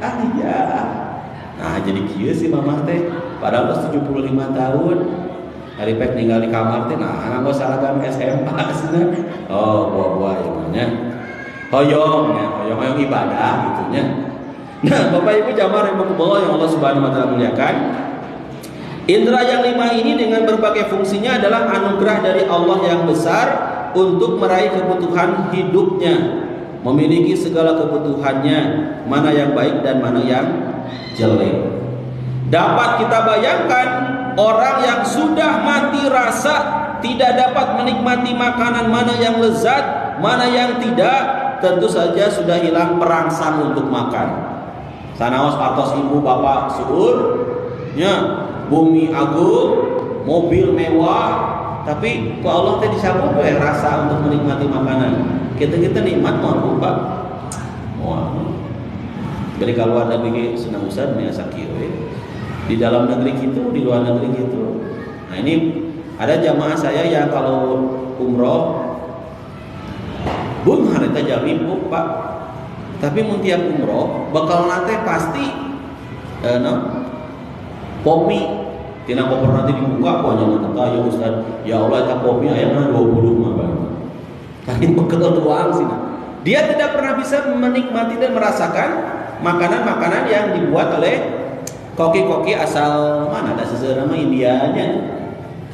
ayah. Nah jadi kieu si mama teh, padahal 75 tahun, hari pek tinggal di kamar teh, nah nganggo seragam SMA cenah. Oh buah-buah namanya, hoyong ibadah gitunya. Nah Bapak Ibu jamaah rahimakumullah yang Allah Subhanahu wa taala muliakan. Indra yang 5 ini dengan berbagai fungsinya adalah anugerah dari Allah yang besar untuk meraih kebutuhan hidupnya, memiliki segala kebutuhannya, mana yang baik dan mana yang jelek. Dapat kita bayangkan orang yang sudah mati rasa tidak dapat menikmati makanan mana yang lezat, mana yang tidak, tentu saja sudah hilang perangsang untuk makan. Sanaos atos ibu bapak suur nya bumi agung, mobil mewah, tapi ku Allah teh disabut we rasa untuk menikmati makanan. Kita nikmat mau lupa. Moal. Dari keluar negeri senang usah nya sakieu we. Di dalam negeri gitu, di luar negeri gitu. Nah ini ada jamaah saya yang kalau umroh bung harita jami Pak. Tapi mun tiap umroh bakal nate pasti kopi tina koper nanti dibuka kok jangan kata ya Ustaz ya Allah eta kopi aya mah 20 mah Bang. Tapi bekel doang sih. Dia tidak pernah bisa menikmati dan merasakan makanan-makanan yang dibuat oleh koki-koki asal mana ada seseorang nama Indianya.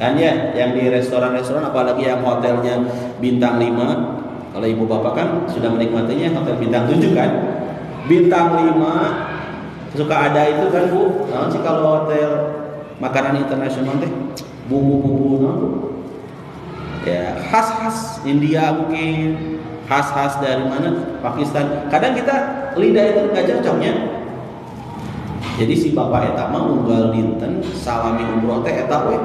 Kan ya yang di restoran-restoran apalagi yang hotelnya bintang 5. Kalau ibu bapak kan sudah menikmatinya hotel bintang 7 kan. Bintang 5 suka ada itu kan Bu. Nah sih kalau hotel makanan internasional teh bumbu-bumbu non. Ya khas-khas India mungkin, khas-khas dari mana? Pakistan. Kadang kita lidah itu nggak cocoknya. Jadi si bapak eta mah unggal dinten salami umroh teh eta we.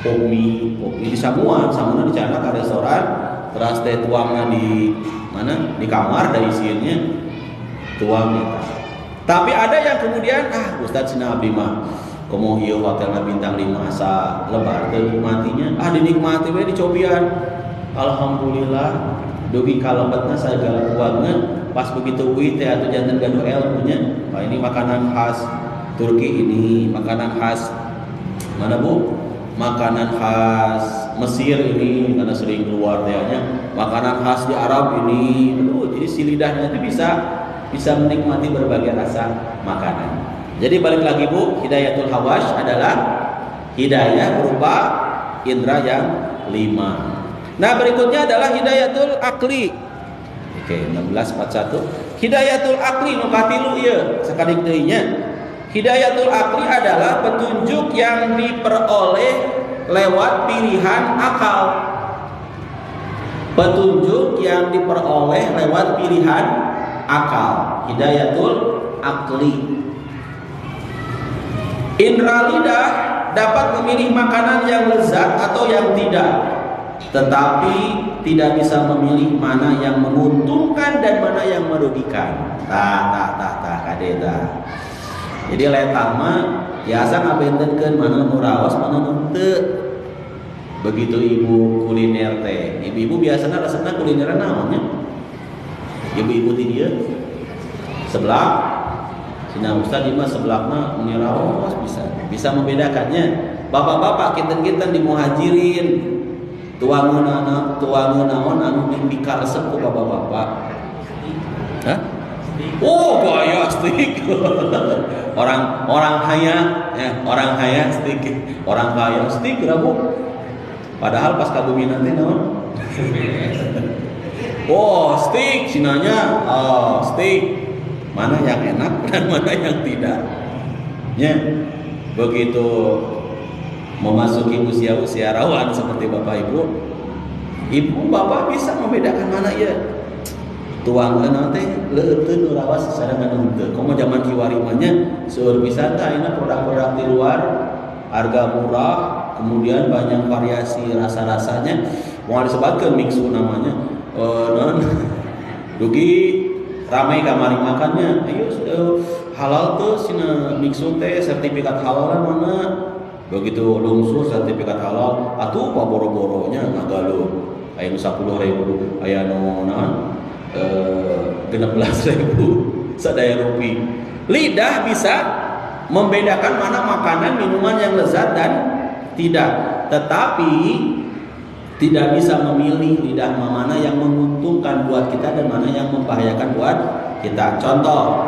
Kopi di Samuan di sana ke restoran, terus teh tuangna di mana? Di kamar dari isinya tuang eta. Tapi ada yang kemudian Ustaz cenah abdi mah komo ieu hotelna bintang 5 asa lebar teu nikmatinya. Dinikmati we dicobian. Alhamdulillah dugi kalebetna sagala keuangan pas begitu uwi teh atuh janten gaduh ilmunya. Wah ini makanan khas Turki ini, makanan khas mana Bu? Makanan khas Mesir ini karena sering keluar tehnya. Makanan khas di Arab ini. Aduh, jadi si lidahnya itu bisa menikmati berbagai rasa makanan. Jadi balik lagi Bu, hidayatul hawash adalah hidayah berupa indra yang 5. Nah berikutnya adalah hidayatul akli. Oke, 1641. Hidayatul akli nu katilu ieu sakali teuingnya. Hidayatul akli adalah petunjuk yang diperoleh lewat pilihan akal. Petunjuk yang diperoleh lewat pilihan akal. Hidayatul akli. Indra lidah dapat memilih makanan yang lezat atau yang tidak, tetapi tidak bisa memilih mana yang menguntungkan dan mana yang merugikan. Kadeta. Jadi letang mah biasa ngabentenkeun mana nu raos mana nu teu. Begitu ibu kuliner teh. Ibu-ibu biasanya resepna kuliner naon nya? Ibu-ibu di dieu sebelah Cina Ustaz di mah sebelahna mun raos bisa membedakannya. Bapak-bapak kinten-kinten di muhajirin tuangeuna naon anu dibika resep ku bapak-bapak. Hah? Oh, gaya steak. orang kaya steak. Orang kaya steak rabu. Padahal pas kabuminan teh naon? Oh, steak sinanya. Oh, steak. Mana yang enak dan mana yang tidak. Ya. Begitu memasuki usia rawan seperti Bapak Ibu bapak bisa membedakan mana ya tuangkeun teh leuteun nu rawas sarangan henteu. Komo zaman kiwari mah nya seueur pisan tah ayeuna produk-produk di luar harga murah, kemudian banyak variasi rasa-rasanya. Moal disebutkeun mixu namanya. Non dugi ramai kamari makannya. Ayo halal tuh sina mixu teh sertifikat halal mana? Begitu lungsur sertifikat halal, atuh apa boro-boronya ngagaluh. Aya nu 10.000, aya nu naon? 16.000 sadaya rupiah. Lidah bisa membedakan mana makanan minuman yang lezat dan tidak, tetapi tidak bisa memilih lidah mana yang menguntungkan buat kita dan mana yang membahayakan buat kita. Contoh,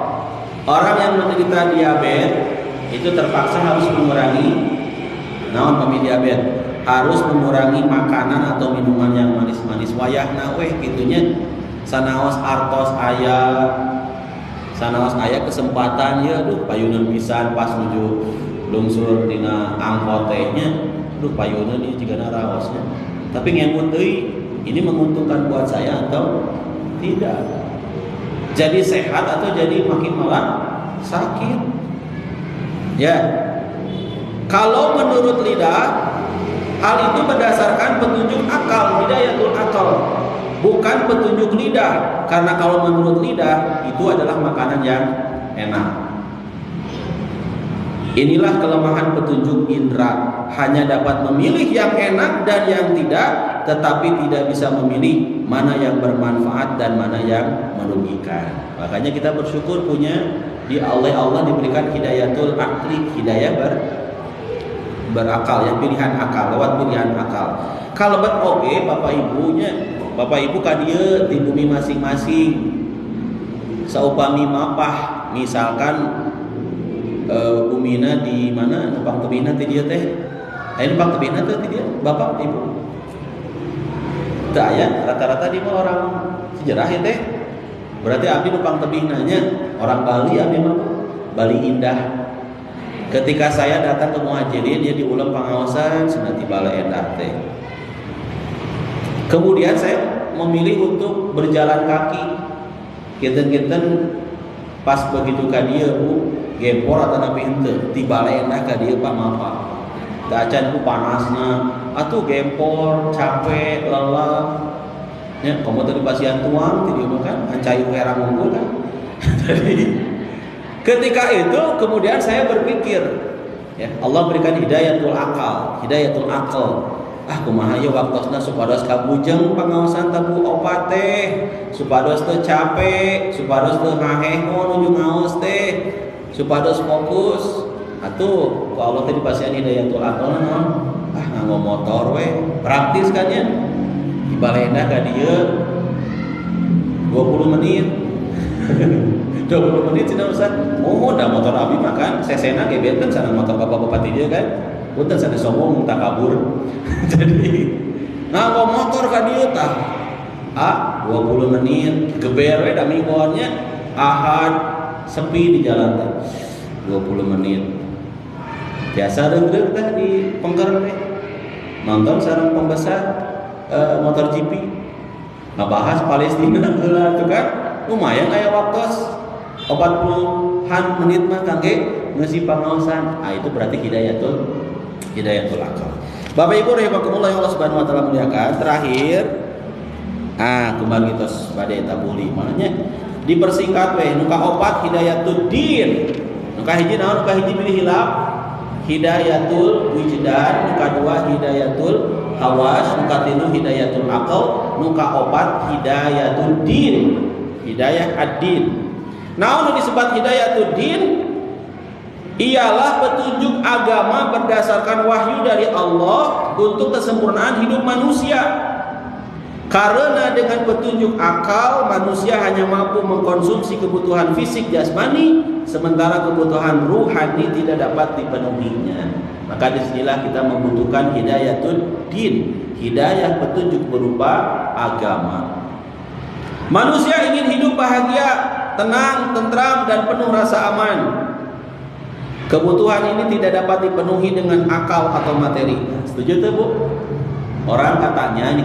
orang yang menderita diabetes itu terpaksa harus mengurangi diabetes, harus mengurangi makanan atau minuman yang manis-manis. Wayahna weh gitunya sanaos artos aya kesempatan ya payunan pisan pas menuju lungsur dina angkot tehnya payunan ini juga raosnya. Tapi ngemut deui ini menguntungkan buat saya atau tidak? Jadi sehat atau jadi makin malah sakit? Ya. Kalau menurut lidah, hal itu berdasarkan petunjuk akal, hidayatul akal, bukan petunjuk lidah. Karena kalau menurut lidah itu adalah makanan yang enak. Inilah kelemahan petunjuk indra, hanya dapat memilih yang enak dan yang tidak, tetapi tidak bisa memilih mana yang bermanfaat dan mana yang merugikan. Makanya kita bersyukur punya Allah diberikan hidayatul akli, hidayah berakal, ya pilihan akal, lewat pilihan akal. Kalau oke Bapak Ibu ka dieu di bumi masing-masing. Saupami mapah misalkan bumina di mana numpang tebihna ti dieu teh. Aya numpang tebihna teh ti dieu Bapak Ibu. Teu aya rata-rata di mah orang sejarah teh. Berarti abdi numpang tebihnanya orang Bali abdi mah Bali Indah. Ketika saya datang ke Muhajirin, dia diulang pengawasan senati Balai Endah teh. Kemudian saya memilih untuk berjalan kaki. Kinten-kinten pas begitu ka dieu Bu, gempor atau napi henteu ti Balai Endah ka dieu pamapa. Da acan ku panasna, atuh gempor, capek, lelah. Ya, komo teh dipasihan tuang ti dieu kan, ancai herang unggul kan. Jadi ketika itu kemudian saya berpikir, ya Allah berikan hidayatul akal. Kumaha ieu waktosna supados kabujeng pangaosan tabu opat teh, supados teu capek, supados teu ngaheho nuju ngaos teh, supados fokus. Atuh ku Allah teh dipasihan hidayatul akal naon? Nganggo motor we, praktis kan nya. Di Balai Endah ka dieu 20 menit. 20 menit cina Ustaz. Oh, da motor abi makan sesena gebet kan sana motor bapak-bapak dia kan. Punten sana sombong tak kabur. Jadi nganggo motor ka dieu tah. 20 menit geber we da mingguannya Ahad sepi di jalan teh. 20 menit. Biasa deug-deug teh di Pengker teh. Nonton sareng pembesar motor GP. Ngabahas Palestina heula tuh kan. Lumayan aya waktu 40-an menit mah kangge ngeusi pangaosan. Itu berarti hidayatul akal. Bapak Ibu rahimakumullah yang Allah Subhanahu wa taala muliakan. Terakhir kumaha kitos bade eta buli mananya dipersingkat we nu kaopat hidayatul din. Nu kahiji naon? Nu kahiji pilih hilaf hidayatul wijdan, nu kadua hidayatul hawas, nu katilu hidayatul aqal, nu kaopat hidayatul din. Hidayah ad-din. Naon disebut hidayatul din? Ialah petunjuk agama berdasarkan wahyu dari Allah untuk kesempurnaan hidup manusia. Karena dengan petunjuk akal manusia hanya mampu mengkonsumsi kebutuhan fisik jasmani, sementara kebutuhan ruhani tidak dapat dipenuhinya. Maka disinilah kita membutuhkan hidayatul din, hidayah petunjuk berupa agama. Manusia ingin hidup bahagia, tenang, tentram, dan penuh rasa aman. Kebutuhan ini tidak dapat dipenuhi dengan akal atau materi. Setuju tuh Bu? Orang katanya,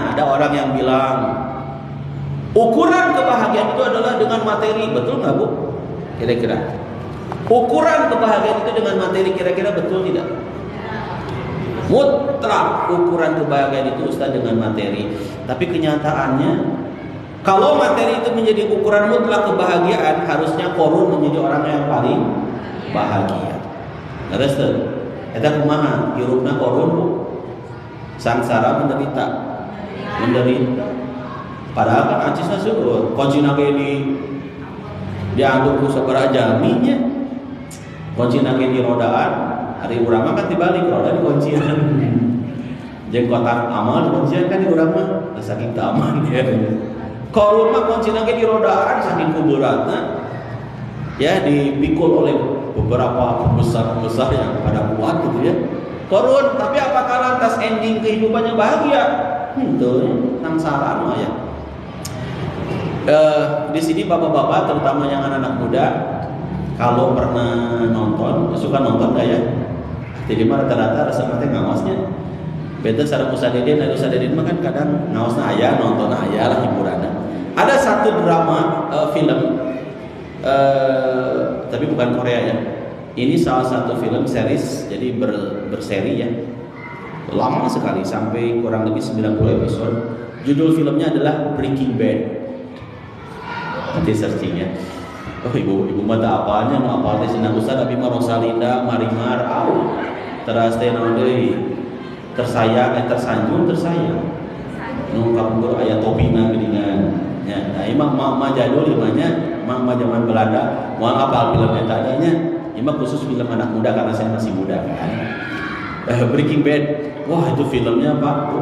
ada orang yang bilang ukuran kebahagiaan itu adalah dengan materi. Betul nggak Bu? Kira-kira ukuran kebahagiaan itu dengan materi, kira-kira betul tidak? Mutlak ukuran kebahagiaan itu Ustaz dengan materi. Tapi kenyataannya, kalau materi itu menjadi ukuran mutlak kebahagiaan, harusnya korun menjadi orang yang paling bahagia. Terus tuh, eta kumaha? Hirupna korun Bu. Sangsara menderita. Padahal kan acisna seueur, kuncina ge dianggur ku sabaraha jaminya. Kuncina ge di rodaan, hari urang mah kan dibalik roda di kuncian. Jeung kotak amal kuncian kan di urang mah saking teu aman ya. Korun mah kuncina ge di rodaan saking kuburatna. Ya dipikul oleh beberapa pembesar-pembesar yang pada kuat gitu ya. Korun, tapi apakah lantas ending kehidupannya bahagia? Tuh, sangsara mah ya. Di sini bapak-bapak, terutama yang anak-anak muda, kalau pernah nonton, suka nonton gak ya? Jadi mah rata-rata rasa mati ngaosnya. Beda sareng Ustaz Dedin mah kan kadang ngaosna aya, nonton aya lah hiburanna. Ada satu drama film, tapi bukan Korea ya. Ini salah satu film series, jadi berseri ya. Lama sekali, sampai kurang lebih 90 episode. Judul filmnya adalah Breaking Bad. Nanti searching ya. Oh ibu mata apanya, nu apal teh cenah Ustaz abi mah Rosalinda, Marimar, teras teh naon deui? Tersanjung, tersayang. Nu kapungkur aya topina geuningan. Ya, nah imah mama jadul imahnya, mama zaman Belanda, moal apal film eta adanya. Ini khusus film anak muda karena saya masih muda kan. Breaking Bad, wah itu filmnya Pak.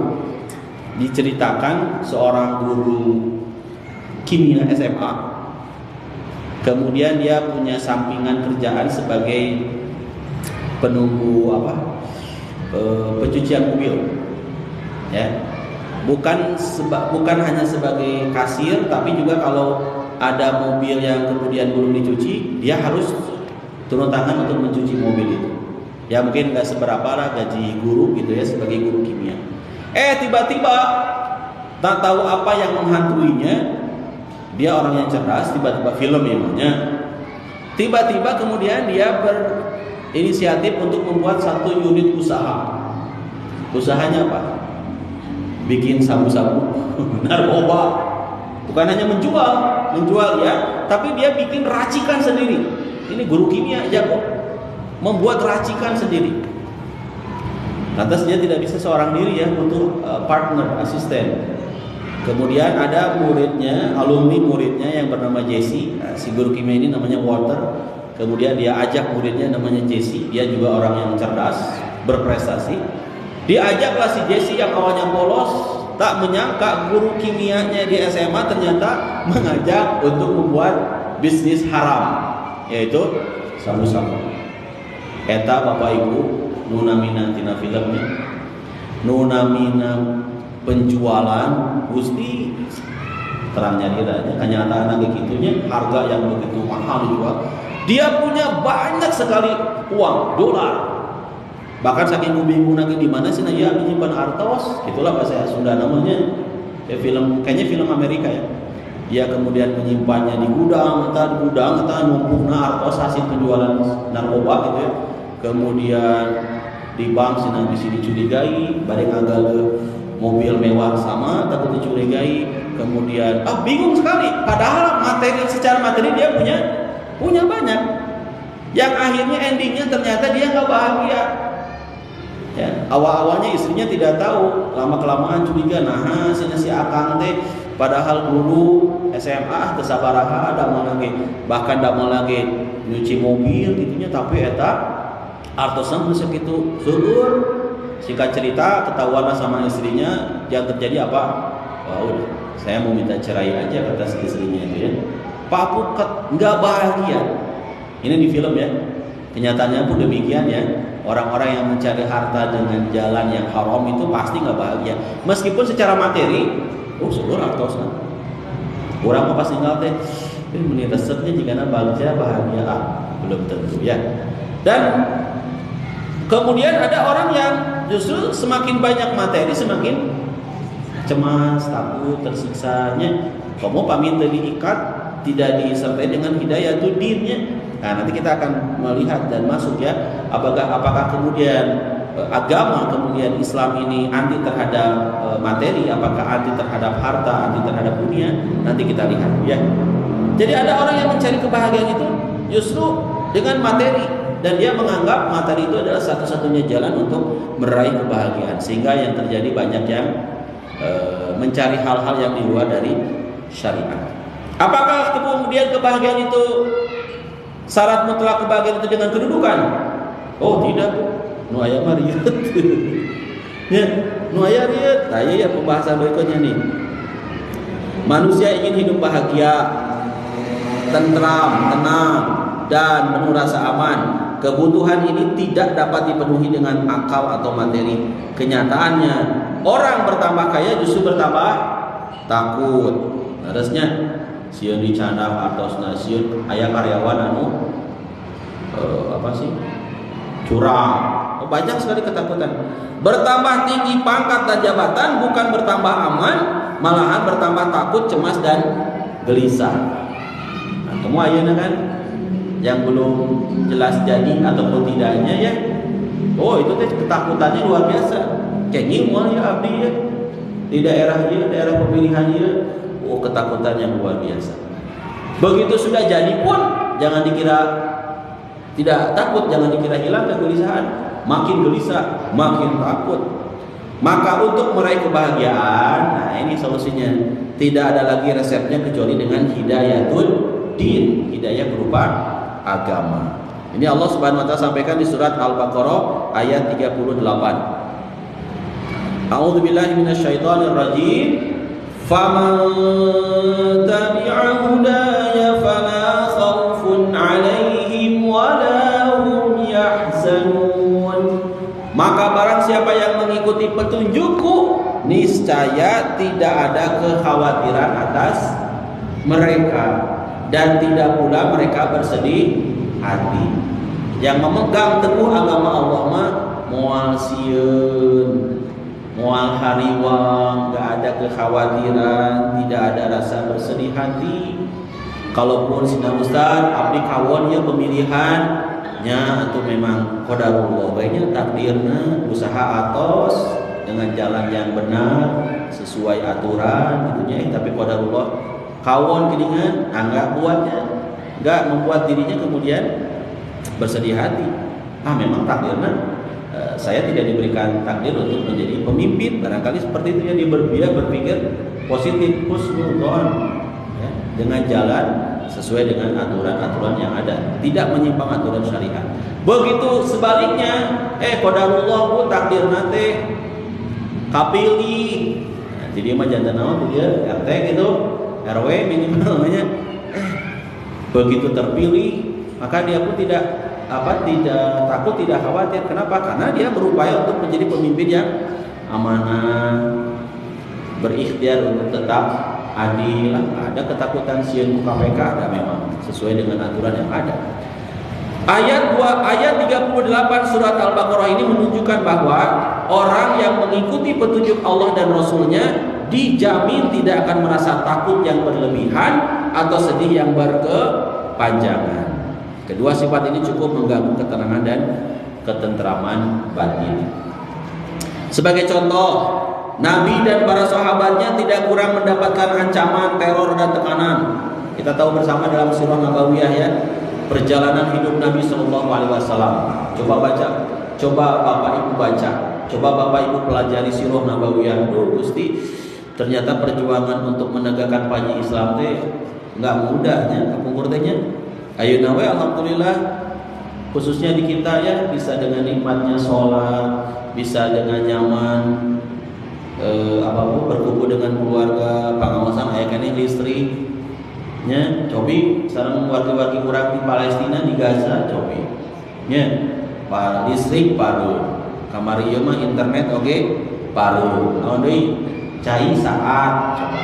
Diceritakan seorang guru kimia SMA. Kemudian dia punya sampingan kerjaan sebagai penunggu pencucian mobil. Ya. Bukan hanya sebagai kasir, tapi juga kalau ada mobil yang kemudian belum dicuci, dia harus turun tangan untuk mencuci mobil itu. Ya mungkin nggak seberapa lah gaji guru gitu ya sebagai guru kimia. Tiba-tiba tak tahu apa yang menghantuinya. Dia orang yang cerdas, tiba-tiba film namanya. Tiba-tiba kemudian dia berinisiatif untuk membuat satu unit usaha. Usahanya apa? Bikin sabu-sabu, narkoba. Bukan hanya menjual ya, tapi dia bikin racikan sendiri. Ini guru kimia jago membuat racikan sendiri. Lantas dia tidak bisa seorang diri ya, butuh partner, asisten. Kemudian ada alumni muridnya yang bernama Jesse. Si guru kimia ini namanya Walter. Kemudian dia ajak muridnya namanya Jesse. Dia juga orang yang cerdas, berprestasi. Diajaklah si Jesse yang awalnya polos, tak menyangka guru kimianya di SMA ternyata mengajak untuk membuat bisnis haram, yaitu sabu-sabu. Eta Bapak Ibu nunamina tina filmnya, nunamina penjualan gusti terangnya dia kenyataan gitunya, harga yang begitu mahal dijual. Dia punya banyak sekali uang dolar, bahkan saking bingung lagi di mana sih ya menyimpan artos, itulah bahasa Sunda namanya. Ya, kayaknya film Amerika ya. Dia kemudian menyimpannya di gudang, entah numpukna artos hasil penjualan narkoba gitu ya. Kemudian di bank bisa dicurigai, bareng agak mobil mewah sama takut dicurigai. Kemudian bingung sekali, padahal secara materi dia punya banyak. Yang akhirnya endingnya ternyata dia nggak bahagia. Ya, awal-awalnya istrinya tidak tahu, lama-kelamaan curiga, nah si akang teh padahal dulu SMA kesabaraha ada mau lagi, bahkan ada mau lagi nyuci mobil gitunya, tapi eta artosna masuk itu seueur. Singkat cerita ketahuan sama istrinya, yang terjadi apa? Udah, saya mau minta cerai aja kata si istrinya itu ya. Pak Pukat nggak bahagia. Ini di film ya. Kenyataannya pun demikian ya. Orang-orang yang mencari harta dengan jalan yang haram itu pasti nggak bahagia. Meskipun secara materi, seluruh artosna. Orang mau pasti nggak teh, ini resepnya jika bahagia belum tentu ya. Dan kemudian ada orang yang justru semakin banyak materi semakin cemas, takut, tersiksanya. Kamu pamit diikat, tidak disertai dengan hidayah itu dinnya. Nah, nanti kita akan melihat dan masuk ya, apakah kemudian agama, kemudian Islam ini anti terhadap materi, apakah anti terhadap harta, anti terhadap dunia, nanti kita lihat ya. Jadi ada orang yang mencari kebahagiaan itu justru dengan materi, dan dia menganggap materi itu adalah satu-satunya jalan untuk meraih kebahagiaan, sehingga yang terjadi banyak yang mencari hal-hal yang di luar dari syariat. Apakah kemudian kebahagiaan itu syarat mutlak kebahagiaan itu dengan kedudukan? Oh tidak, nu aya mah rieu. Ya, nu aya rieu. Tah ya pembahasan berikutnya nih. Manusia ingin hidup bahagia, tentram, tenang, dan penuh rasa aman. Kebutuhan ini tidak dapat dipenuhi dengan akal atau materi. Kenyataannya, orang bertambah kaya justru bertambah takut. Harusnya sieun dicandak artosna, sieun aya karyawan anu curang. Banyak sekali ketakutan. Bertambah tinggi pangkat dan jabatan bukan bertambah aman, malahan bertambah takut, cemas dan gelisah. Nah, kamu ayeuna kan yang belum jelas jadi ataupun tidaknya ya. Itu teh ketakutannya luar biasa. Kenging moal ya abdi ya. Di daerah pemilihan ya. Ketakutan yang luar biasa. Begitu sudah jadi pun jangan dikira tidak takut, jangan dikira hilang kegelisahan. Makin gelisah, makin takut. Maka untuk meraih kebahagiaan, nah ini solusinya. Tidak ada lagi resepnya kecuali dengan hidayatul din, hidayah berupa agama. Ini Allah Subhanahu wa taala sampaikan di surat Al-Baqarah ayat 38. A'udzubillahi minasyaitonir rajim. فَمَنْ تَبِعَ هُدَايَ فَلَا خَوْفٌ عَلَيْهِمْ وَلَا هُمْ يَحْزَنُونَ. Maka barang siapa yang mengikuti petunjukku, niscaya tidak ada kekhawatiran atas mereka, dan tidak pula mereka bersedih hati. Yang memegang teguh agama Allah mah moal sieun, moal hariwang, gak ada kekhawatiran, tidak ada rasa bersedih hati. Kalaupun sina Ustaz abdi kawon ya pemilihannya atau memang qadarullah, baiknya takdirna usaha atos dengan jalan yang benar sesuai aturan gitunya. Tapi qadarullah kawon geuningan enggak buatnya, enggak membuat dirinya kemudian bersedih hati. Memang takdirna saya tidak diberikan takdir untuk menjadi pemimpin, barangkali seperti itu ya. Dia berpikir positif, husnudzon ya, dengan jalan sesuai dengan aturan-aturan yang ada, tidak menyimpang aturan syariat. Begitu sebaliknya, qadarullah takdir nate kapilih. Jadi mah jantan naon tuh dia RT gitu, RW minimal namanya. Begitu terpilih, maka dia pun tidak takut, tidak khawatir. Kenapa? Karena dia berupaya untuk menjadi pemimpin yang amanah, berikhtiar untuk tetap adil. Ada ketakutan sieun KPK, ada memang sesuai dengan aturan yang ada. Ayat 38 surat Al-Baqarah ini menunjukkan bahwa orang yang mengikuti petunjuk Allah dan Rasulnya dijamin tidak akan merasa takut yang berlebihan atau sedih yang berkepanjangan. Kedua sifat ini cukup mengganggu ketenangan dan ketentraman batin. Sebagai contoh, Nabi dan para sahabatnya tidak kurang mendapatkan ancaman, teror dan tekanan. Kita tahu bersama dalam Sirah Nabawiyah ya, perjalanan hidup Nabi Shallallahu Alaihi Wasallam. Coba baca, coba Bapak Ibu baca, coba Bapak Ibu pelajari Sirah Nabawiyah. Gusti, ternyata perjuangan untuk menegakkan panji Islam teh nggak mudahnya, kapungkurtenya. Ayo nawe, alhamdulillah, khususnya di kita ya, bisa dengan nikmatnya sholat, bisa dengan nyaman, berkumpul dengan keluarga, pengawasan ayah kene listrik. Nya, cobi sareng warga-warga kurang di Palestina di Gaza, cobi. Nya, listrik paru, kamar ieu mah internet oge paru. Naon deui? Cai saat, coba.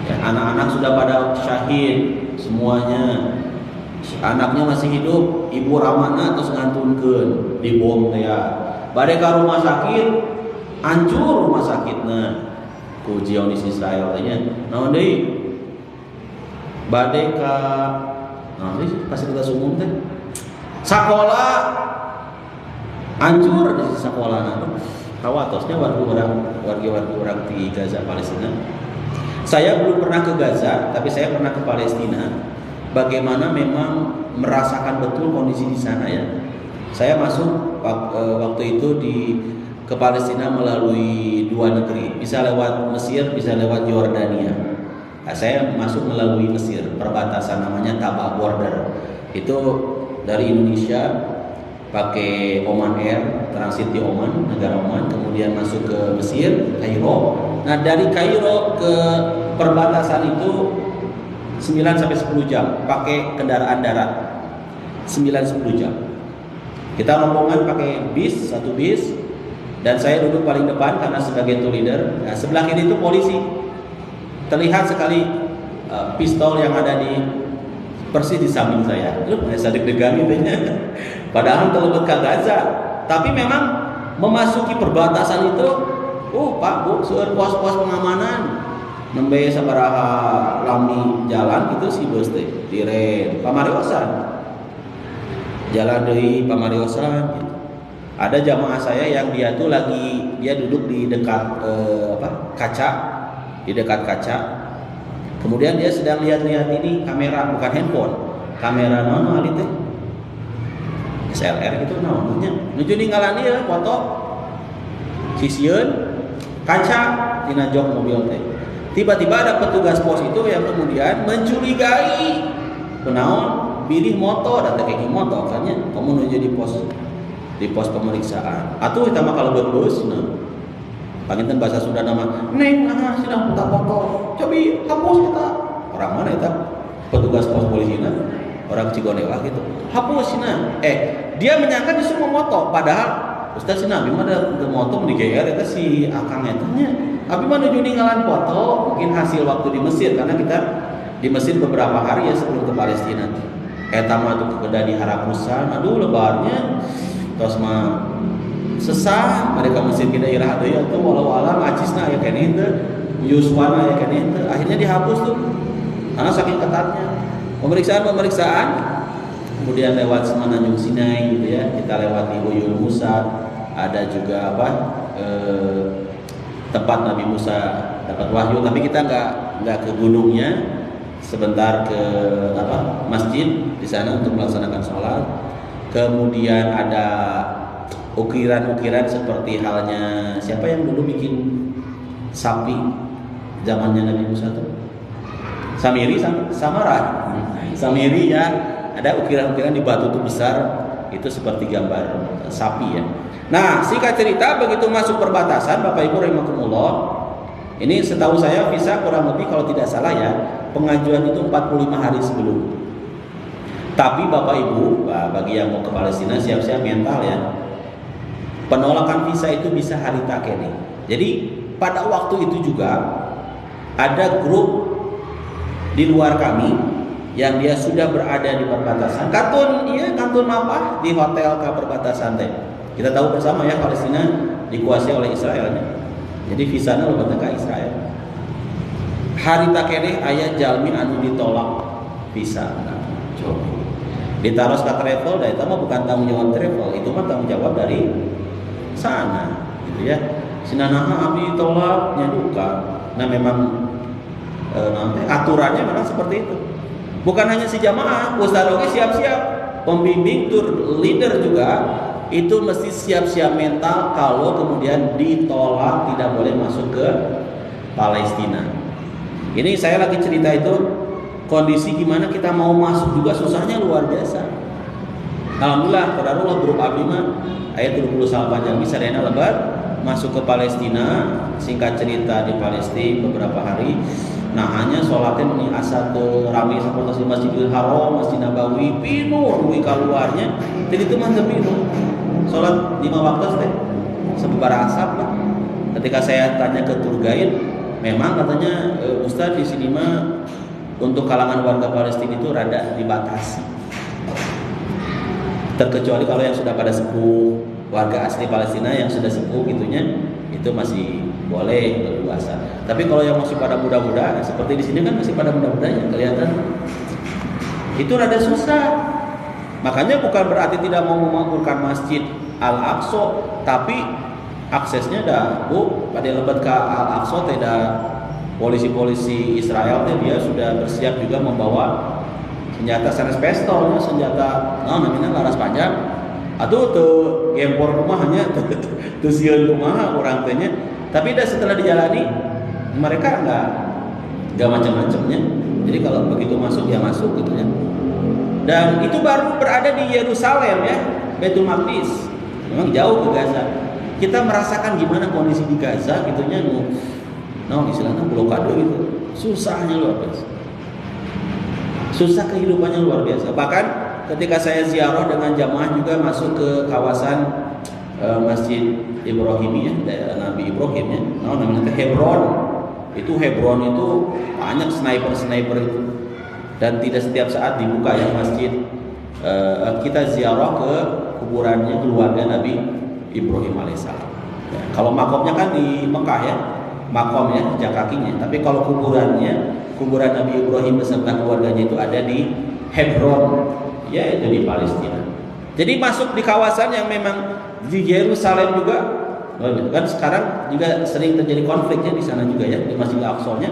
Ya, anak-anak sudah pada syahid semuanya. Anaknya masih hidup, ibu ramana terus ngantunkeun dibom teh ya. Bade ka rumah sakit, hancur rumah sakitna ku Zionis Israel teh nya. Naon deui? Bade ka fasilitas umum teh sakola hancur di sakolana. Kawatosnya warga orang di Gaza Palestina. Saya belum pernah ke Gaza, tapi saya pernah ke Palestina. Bagaimana memang merasakan betul kondisi di sana ya. Saya masuk waktu itu ke Palestina melalui dua negeri, bisa lewat Mesir, bisa lewat Yordania. Nah, saya masuk melalui Mesir, perbatasan namanya Tabah Border. Itu dari Indonesia pakai Oman Air, transit di Oman, negara Oman, kemudian masuk ke Mesir, Kairo. Nah, dari Kairo ke perbatasan itu 9 sampai 10 jam pakai kendaraan darat. 9-10 jam. Kita rombongan pakai bis, satu bis, dan saya duduk paling depan karena sebagai tour leader. Nah, sebelah kiri itu polisi. Terlihat sekali pistol yang ada di persis di samping saya. Saya deg-degan gitu ya. Padahal terlalu ke Gaza. Tapi memang memasuki perbatasan itu, Pak Bu, seueur pos-pos pengamanan. Nembe sabaraha lami jalan gitu si bus teh diren pamariosan. Jalan deui pamariosan gitu. Ada jamaah saya yang dia duduk di dekat kaca, di dekat kaca. Kemudian dia sedang lihat-lihat ini kamera, bukan handphone. Kamera naon ali teh? SLR gitu naon nya. Nuju ninggalan ieu foto. Sisieun kaca dina jok mobil teh. Tiba-tiba ada petugas pos itu yang kemudian mencurigai penaon pilih motor dan kayak motor katanya kamu menuju di pos pemeriksaan. Atuh kita mah kalau beus nah. Panginten bahasa Sunda nama neng sedang putar foto. Cobi hapus kita. Orang mana eta? Petugas pos polisina. Orang Cigondewa gitu. Hapus nah. Dia menyangka justru mau moto padahal Ustaz si Nabi mah ada moto di GR eta si akang eta nya. Abi mah nuju ninggalan foto, mungkin hasil waktu di Mesir karena kita di Mesir beberapa hari ya sebelum ke Palestina. Eta mah tuh kedah diharapusan, aduh lebarnya. Tos mah sesah mereka Mesir ke daerah deui atuh walau alam acisna aya keneh teh, Yuswana aya keneh teh. Akhirnya dihapus tuh. Karena saking ketatnya. Pemeriksaan kemudian lewat Semenanjung Sinai gitu ya. Kita lewati Uyun Musa, ada juga tempat Nabi Musa dapat wahyu, tapi kita nggak ke gunungnya, sebentar ke masjid di sana untuk melaksanakan sholat. Kemudian ada ukiran-ukiran seperti halnya siapa yang dulu bikin sapi zamannya Nabi Musa tuh? Samiri, Samiri ya, ada ukiran-ukiran di batu tuh besar, itu seperti gambar sapi ya. Nah, singkat cerita begitu masuk perbatasan Bapak Ibu rahimakumullah, Ini setahu saya visa kurang lebih kalau tidak salah ya, pengajuan itu 45 hari sebelum. Tapi Bapak Ibu, bagi yang mau ke Palestina siap-siap mental ya. Penolakan visa itu bisa hari tak ini. Jadi pada waktu itu juga ada grup di luar kami yang dia sudah berada di perbatasan. Kantun apa di hotel ke perbatasan teh. Kita tahu bersama ya Palestina dikuasai oleh Israel. Jadi visanya lebih ke Israel. Hari tak kene aya jalmi anu ditolak visa. Nah, coba. Ditaros ke travel, dan itu mah bukan tanggung jawab travel, itu mah tanggung jawab dari sana, gitu ya. Sinanaha abdi tolak nyaduka. Nah memang nanti aturannya memang seperti itu. Bukan hanya si jamaah, ustaz oke siap-siap, pembimbing tour leader juga itu mesti siap-siap mental kalau kemudian ditolak tidak boleh masuk ke Palestina. Ini saya lagi cerita itu kondisi gimana kita mau masuk juga susahnya luar biasa. Alhamdulillah, qadarullah grup abdi mah ayat 20 panjang bisa dena lebar masuk ke Palestina. Singkat cerita di Palestina beberapa hari. Nah hanya sholatnya ini asal rame seperti Masjidil Haram, Masjid Nabawi, pinuh duit keluarnya. Jadi itu mah pinuh. Sholat 5 waktu teh sebara asap lah. Ketika saya tanya ke tour guide, memang katanya Ustadz di sini mah untuk kalangan warga Palestina itu rada dibatasi. Terkecuali kalau yang sudah pada sepuh, warga asli Palestina yang sudah sepuh gitunya, itu masih boleh berpuasa. Tapi kalau yang masih pada muda-muda, seperti di sini kan masih pada muda-mudanya kelihatan, itu rada susah. Makanya bukan berarti tidak mau memakmurkan Masjid Al-Aqsa, tapi aksesnya dah pada lebat ke Al-Aqsa tidak. Polisi-polisi Israel dia sudah bersiap juga membawa senjata sanes pistol, senjata namanya laras panjang. Atuh tuh gempor rumahnya tuh sieun kumaha urang teh nya. Tapi dah setelah dijalani mereka enggak macam-macamnya. Jadi kalau begitu masuk ya masuk gitu ya. Dan itu baru berada di Yerusalem ya, Baitul Maqdis. Memang jauh ke Gaza. Kita merasakan gimana kondisi di Gaza gitunya istilahnya blokade gitu. Susahnya luar biasa. Susah kehidupannya luar biasa. Bahkan ketika saya ziarah dengan jamaah juga masuk ke kawasan Masjid Ibrahim ya, daerah Nabi Ibrahim ya. Namanya Hebron. Itu Hebron itu banyak sniper itu. Dan tidak setiap saat dibuka ya masjid. Kita ziarah ke kuburannya keluarga Nabi Ibrahim alaihissalam. Ya, kalau makomnya kan di Mekah ya. Makomnya sejak kakinya, tapi kalau kuburan Nabi Ibrahim beserta keluarganya itu ada di Hebron, yaitu di Palestina. Jadi masuk di kawasan yang memang di Yerusalem juga, kan sekarang juga sering terjadi konfliknya di sana juga ya, di Masjid Al-Aqsa-nya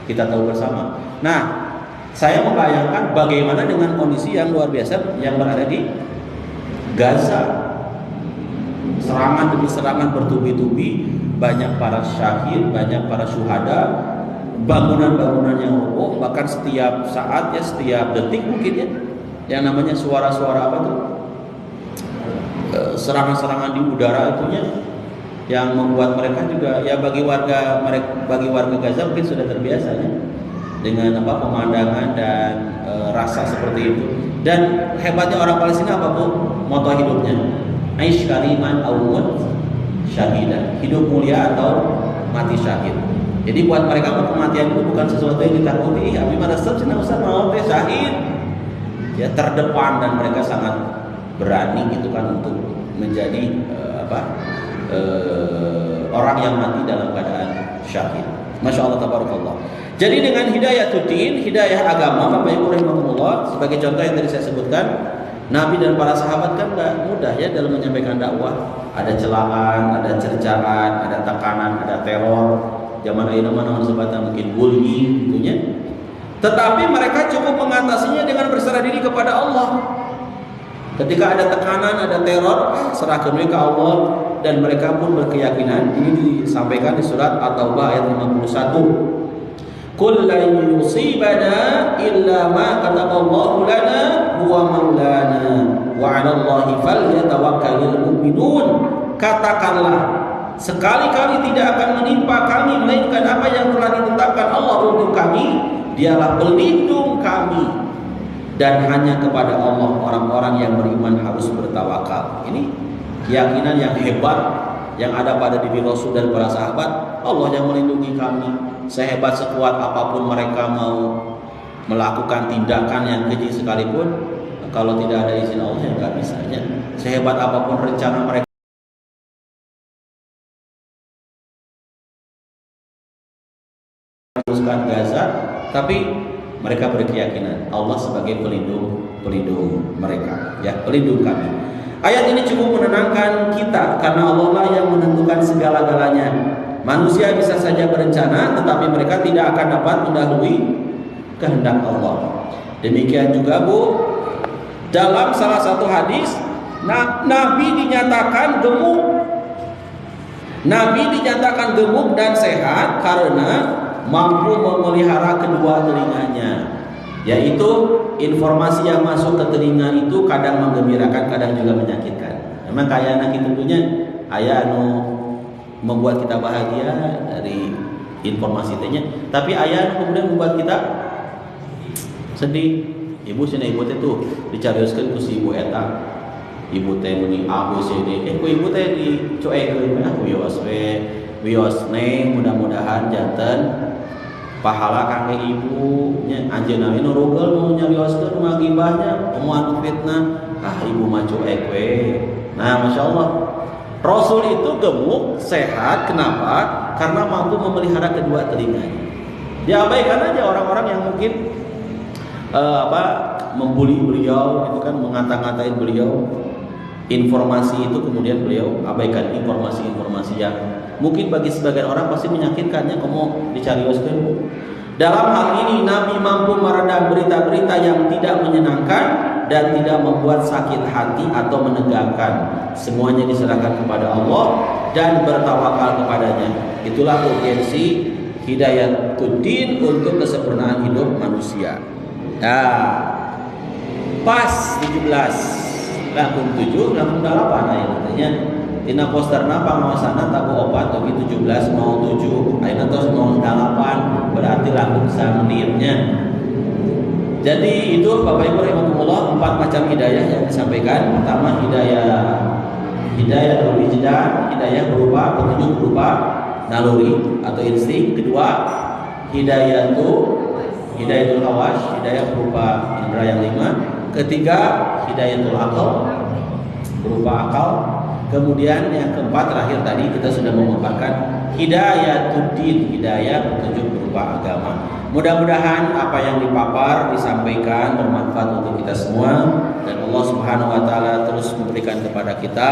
kita tahu bersama. Nah, saya membayangkan bagaimana dengan kondisi yang luar biasa yang berada di Gaza. Serangan demi serangan bertubi-tubi, banyak para syahid, banyak para syuhada, bangunan-bangunan yang roboh, bahkan setiap saat ya, setiap detik mungkin ya, yang namanya suara-suara apa tuh, serangan-serangan di udara itunya, yang membuat mereka juga ya bagi warga Gaza mungkin sudah terbiasa ya dengan pemandangan dan rasa seperti itu. Dan hebatnya orang Palestina apa Bu? Moto hidupnya Aish kariman awmut syahidah, hidup mulia atau mati syahid. Jadi buat mereka kematian itu bukan sesuatu yang ditakuti. Abi marasab cenah usah mau teh syahid. Ya terdepan dan mereka sangat berani gitu kan untuk menjadi orang yang mati dalam keadaan syahid. Masya Allah tabarakallah. Jadi dengan hidayatuddin, hidayah agama Bapak Ibu rahimahumullah, sebagai contoh yang tadi saya sebutkan, Nabi dan para sahabat kan gak mudah ya dalam menyampaikan dakwah. Ada celaan, ada cercaan, ada tekanan, ada teror. Zaman ayeuna mana sebatan mungkin bullying gitunya. Tetapi mereka cukup mengatasinya dengan berserah diri kepada Allah. Ketika ada tekanan, ada teror, serahkan ke Allah, dan mereka pun berkeyakinan. Ini disampaikan di surat At-Taubah ayat 51. Qul lan yusibana illa ma kataballahu lana huwa maulana wa 'ala Allahi falyatawakkalul mu'minun. Katakanlah sekali-kali tidak akan menimpa kami melainkan apa yang telah ditetapkan Allah untuk kami. Dialah pelindung kami, dan hanya kepada Allah orang-orang yang beriman harus bertawakal. Ini keyakinan yang hebat yang ada pada diri Rasul dan para sahabat. Allah yang melindungi kami, sehebat sekuat apapun mereka mau melakukan tindakan yang keji sekalipun, kalau tidak ada izin Allah ya nggak bisa. Sehebat apapun rencana mereka meneruskan Gaza, tapi mereka berkeyakinan Allah sebagai pelindung mereka, ya, pelindung kami. Ayat ini cukup menenangkan kita karena Allah lah yang menentukan segala-galanya. Manusia bisa saja berencana, tetapi mereka tidak akan dapat mendahului kehendak Allah. Demikian juga Bu, dalam salah satu hadis Nabi dinyatakan gemuk. Nabi dinyatakan gemuk dan sehat karena mampu memelihara kedua telinganya, yaitu informasi yang masuk ke telinga itu kadang menggembirakan, kadang juga menyakitkan. Memang kayak anak itu punya ayah membuat kita bahagia dari informasi tehnya, tapi ayah kemudian membuat kita sedih. Ibu sini ibu teh tuh dicarioskeun ku si ibu eta. Ibu teh muni A B C D. Ku ibu teh dicoekeun mah wios neng, mudah-mudahan janten pahala kangge ibu nya anjeunna we nu rugel nu nyarioskeun mah gibahnya omongan fitnah. Ibu mah cuek we. Nah, masyaallah. Rasul itu gemuk, sehat, kenapa? Karena mampu memelihara kedua telinganya. Diabaikan aja orang-orang yang mungkin membuli beliau, itu kan mengata-ngatain beliau. Informasi itu kemudian beliau abaikan, informasi-informasi yang mungkin bagi sebagian orang pasti menyakitkannya, kamu dicarioskeun. Dalam hal ini Nabi mampu meredam berita-berita yang tidak menyenangkan dan tidak membuat sakit hati atau menegangkan. Semuanya diserahkan kepada Allah dan bertawakal kepadanya. Itulah urgensi Hidayatuddin untuk kesempurnaan hidup manusia. Pas 17 lakum 7 lakum 8 ayatnya tina posterna pangaosana tabu opat bagi 17 mau 7 ayatna tos mau 8 berarti lakum samenirnya. Jadi itu Bapak Ibu rahimakumullah 4 macam hidayah yang disampaikan. Pertama hidayah wijdan, hidayah berupa petunjuk berupa naluri atau insting. Kedua hidayatul hawas, hidayah berupa indera yang 5. Ketiga, hidayatul akal berupa akal. Kemudian yang keempat terakhir tadi kita sudah memaparkan hidayatuddin, hidayah petunjuk berupa agama. Mudah-mudahan apa yang dipapar disampaikan bermanfaat untuk kita semua dan Allah Subhanahu wa taala terus memberikan kepada kita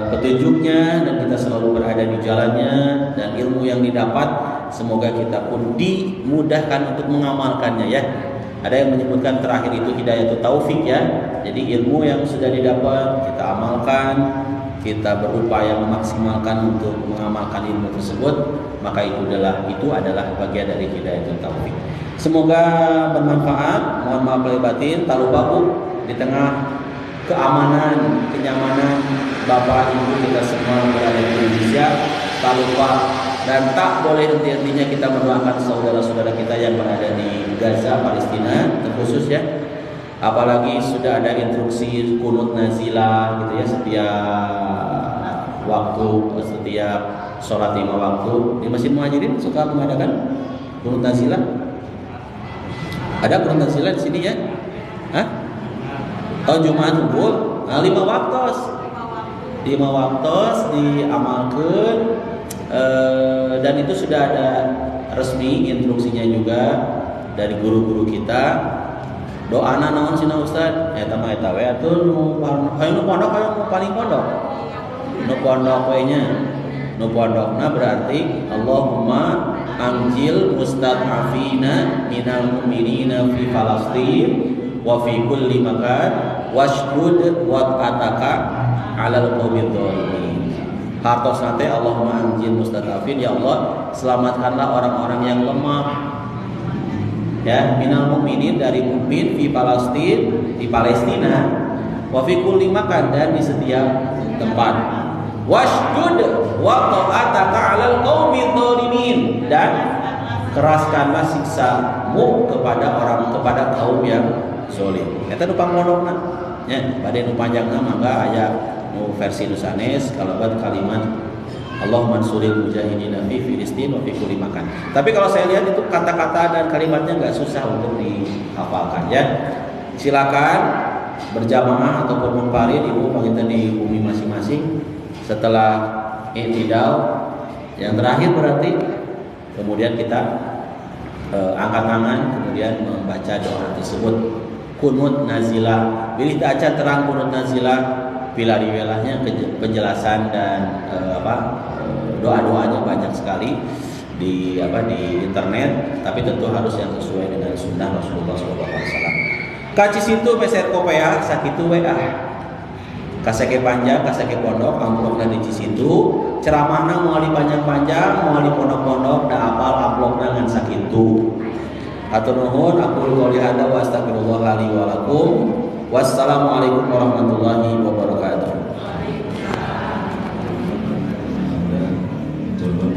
petunjuknya dan kita selalu berada di jalannya, dan ilmu yang didapat semoga kita pun dimudahkan untuk mengamalkannya, ya. Ada yang menyebutkan terakhir itu hidayatul taufik, ya. Jadi ilmu yang sudah didapat kita amalkan, kita berupaya memaksimalkan untuk mengamalkan ilmu tersebut, maka itu adalah bagian dari hidayatul taufik. Semoga bermanfaat. Mohon maaf lahir batin. Tak lupa Bu, di tengah keamanan, kenyamanan Bapak Ibu kita semua berada di Indonesia, tak lupa dan tak boleh henti-hentinya kita mendoakan saudara-saudara kita yang berada di Gaza, Palestina terkhusus, ya. Apalagi sudah ada instruksi kunut nazilah gitu, ya, setiap waktu, setiap sholat 5 waktu. Di Masjid Muhajirin suka mengadakan kunut nazilah. Ada kunut nazilah di sini, ya? Jumat subuh, 5 waktos. 5 waktos diamalkan, dan itu sudah ada resmi instruksinya juga dari guru-guru kita. Doana naon sina Ustaz? Eta mah eta we atuh nu pondok paling pondok. Nu pondok we nya. Nu pondokna berarti Allahumma anjil mustad'afina minal mu'minina fi Falastin wa fi kulli makan washdud waq'ataka 'alal qaumidh dhalimin. Hartos nate Allahumma anjil mustad'afin, ya Allah selamatkanlah orang-orang yang lemah, ya, minal mukminin dari mukmin di Palestina, wa fi kulli makan dan di setiap tempat. wasjud wa ta'ataka 'alal qaumi dzalimin, dan keraskanlah siksamu kepada kaum yang zalim. Eta nu pangmonokna nya bade nu panjangna mangga aya nu versi nu sanes kalabat kalimat Allahumma ansuril mujahidin fi Filistin wa fi kulli makan. Tapi kalau saya lihat itu kata-kata dan kalimatnya enggak susah untuk dihafalkan ya. Silakan berjamaah ataupun munfarid ibu kita di bumi masing-masing setelah i'tidal yang terakhir berarti kemudian kita angkat tangan kemudian membaca doa tersebut kunut nazilah bilih acan terang kunut nazilah pilari welahnya penjelasan dan doa-doanya banyak sekali di internet, tapi tentu harus yang sesuai dengan sunnah Rasulullah SAW. Kaci situ peser kopea sakitu WA kasake panjang kasake pondok amplop dan di situ ceramahna mau panjang-panjang mau pondok-pondok da apal amplopna ngan sakitu. Hatur nuhun, aku qouli hada wa astagfirullah li wa lakum. Wassalamualaikum warahmatullahi wabarakatuh.
Jawaban